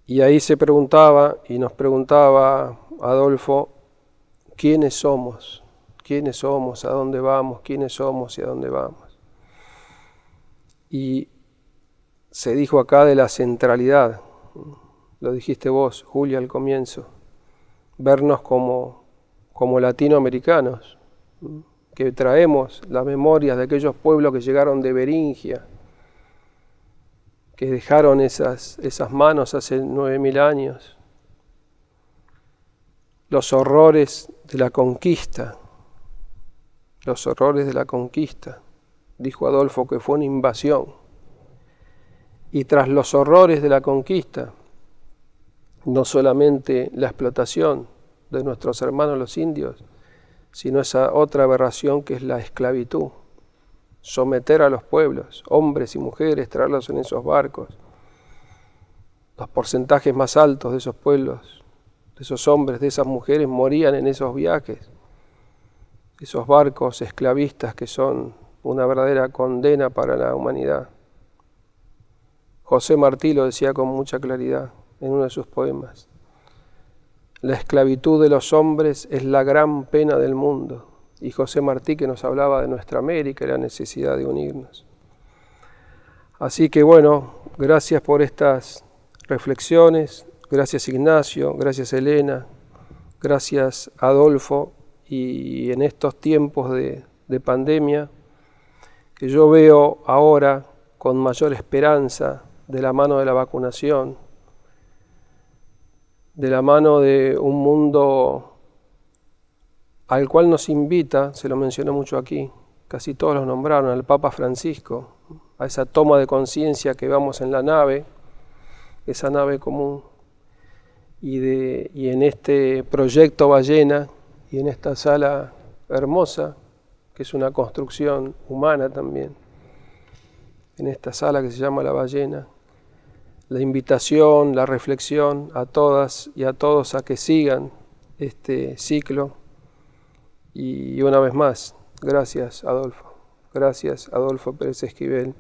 Y ahí se preguntaba y nos preguntaba Adolfo, ¿quiénes somos? ¿Quiénes somos? ¿A dónde vamos? ¿Quiénes somos y a dónde vamos? Y se dijo acá de la centralidad, lo dijiste vos, Julia, al comienzo, vernos como latinoamericanos, que traemos las memorias de aquellos pueblos que llegaron de Beringia, que dejaron esas manos hace 9.000 años, los horrores de la conquista, dijo Adolfo que fue una invasión, y tras los horrores de la conquista, no solamente la explotación de nuestros hermanos los indios, sino esa otra aberración que es la esclavitud, someter a los pueblos, hombres y mujeres, traerlos en esos barcos. Los porcentajes más altos de esos pueblos, de esos hombres, de esas mujeres, morían en esos viajes, esos barcos esclavistas que son una verdadera condena para la humanidad. José Martí lo decía con mucha claridad en uno de sus poemas. La esclavitud de los hombres es la gran pena del mundo. Y José Martí, que nos hablaba de nuestra América y la necesidad de unirnos. Así que bueno, gracias por estas reflexiones, gracias Ignacio, gracias Elena, gracias Adolfo, y en estos tiempos de pandemia, que yo veo ahora con mayor esperanza de la mano de la vacunación, de la mano de un mundo al cual nos invita, se lo mencionó mucho aquí, casi todos los nombraron, al Papa Francisco, a esa toma de conciencia que vamos en la nave, esa nave común, y en este proyecto Ballena, y en esta sala hermosa, que es una construcción humana también, en esta sala que se llama La Ballena. La invitación, la reflexión a todas y a todos a que sigan este ciclo. Y una vez más, gracias Adolfo. Gracias Adolfo Pérez Esquivel.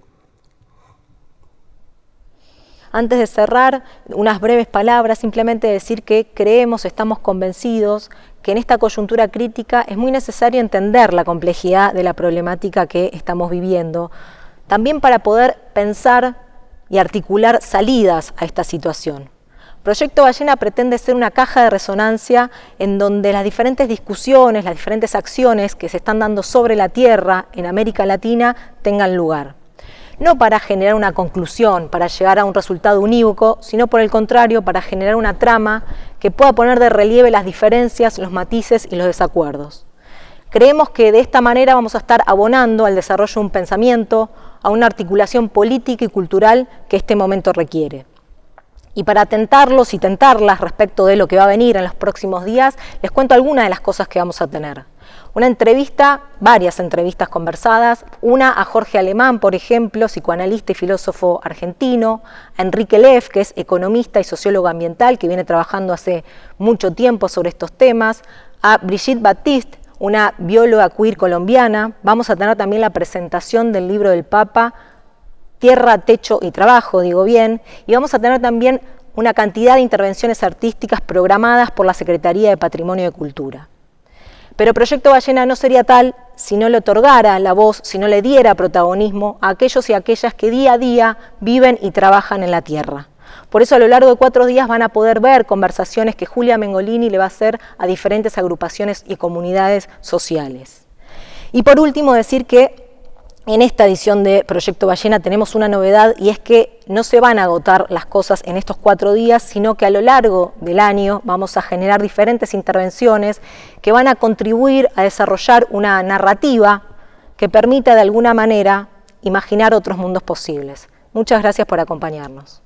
Antes de cerrar, unas breves palabras, simplemente decir que creemos, estamos convencidos que en esta coyuntura crítica es muy necesario entender la complejidad de la problemática que estamos viviendo, también para poder pensar y articular salidas a esta situación. Proyecto Ballena pretende ser una caja de resonancia en donde las diferentes discusiones, las diferentes acciones que se están dando sobre la tierra en América Latina tengan lugar. No para generar una conclusión, para llegar a un resultado unívoco, sino por el contrario, para generar una trama que pueda poner de relieve las diferencias, los matices y los desacuerdos. Creemos que de esta manera vamos a estar abonando al desarrollo de un pensamiento, a una articulación política y cultural que este momento requiere. Y para tentarlos y tentarlas respecto de lo que va a venir en los próximos días, les cuento algunas de las cosas que vamos a tener. Una entrevista, varias entrevistas conversadas, una a Jorge Alemán, por ejemplo, psicoanalista y filósofo argentino, a Enrique Leff, que es economista y sociólogo ambiental, que viene trabajando hace mucho tiempo sobre estos temas, a Brigitte Baptiste, una bióloga queer colombiana. Vamos a tener también la presentación del libro del Papa, Tierra, Techo y Trabajo, digo bien, y vamos a tener también una cantidad de intervenciones artísticas programadas por la Secretaría de Patrimonio y Cultura. Pero Proyecto Ballena no sería tal si no le otorgara la voz, si no le diera protagonismo a aquellos y aquellas que día a día viven y trabajan en la tierra. Por eso a lo largo de 4 días van a poder ver conversaciones que Julia Mengolini le va a hacer a diferentes agrupaciones y comunidades sociales. Y por último decir que en esta edición de Proyecto Ballena tenemos una novedad, y es que no se van a agotar las cosas en estos 4 días, sino que a lo largo del año vamos a generar diferentes intervenciones que van a contribuir a desarrollar una narrativa que permita de alguna manera imaginar otros mundos posibles. Muchas gracias por acompañarnos.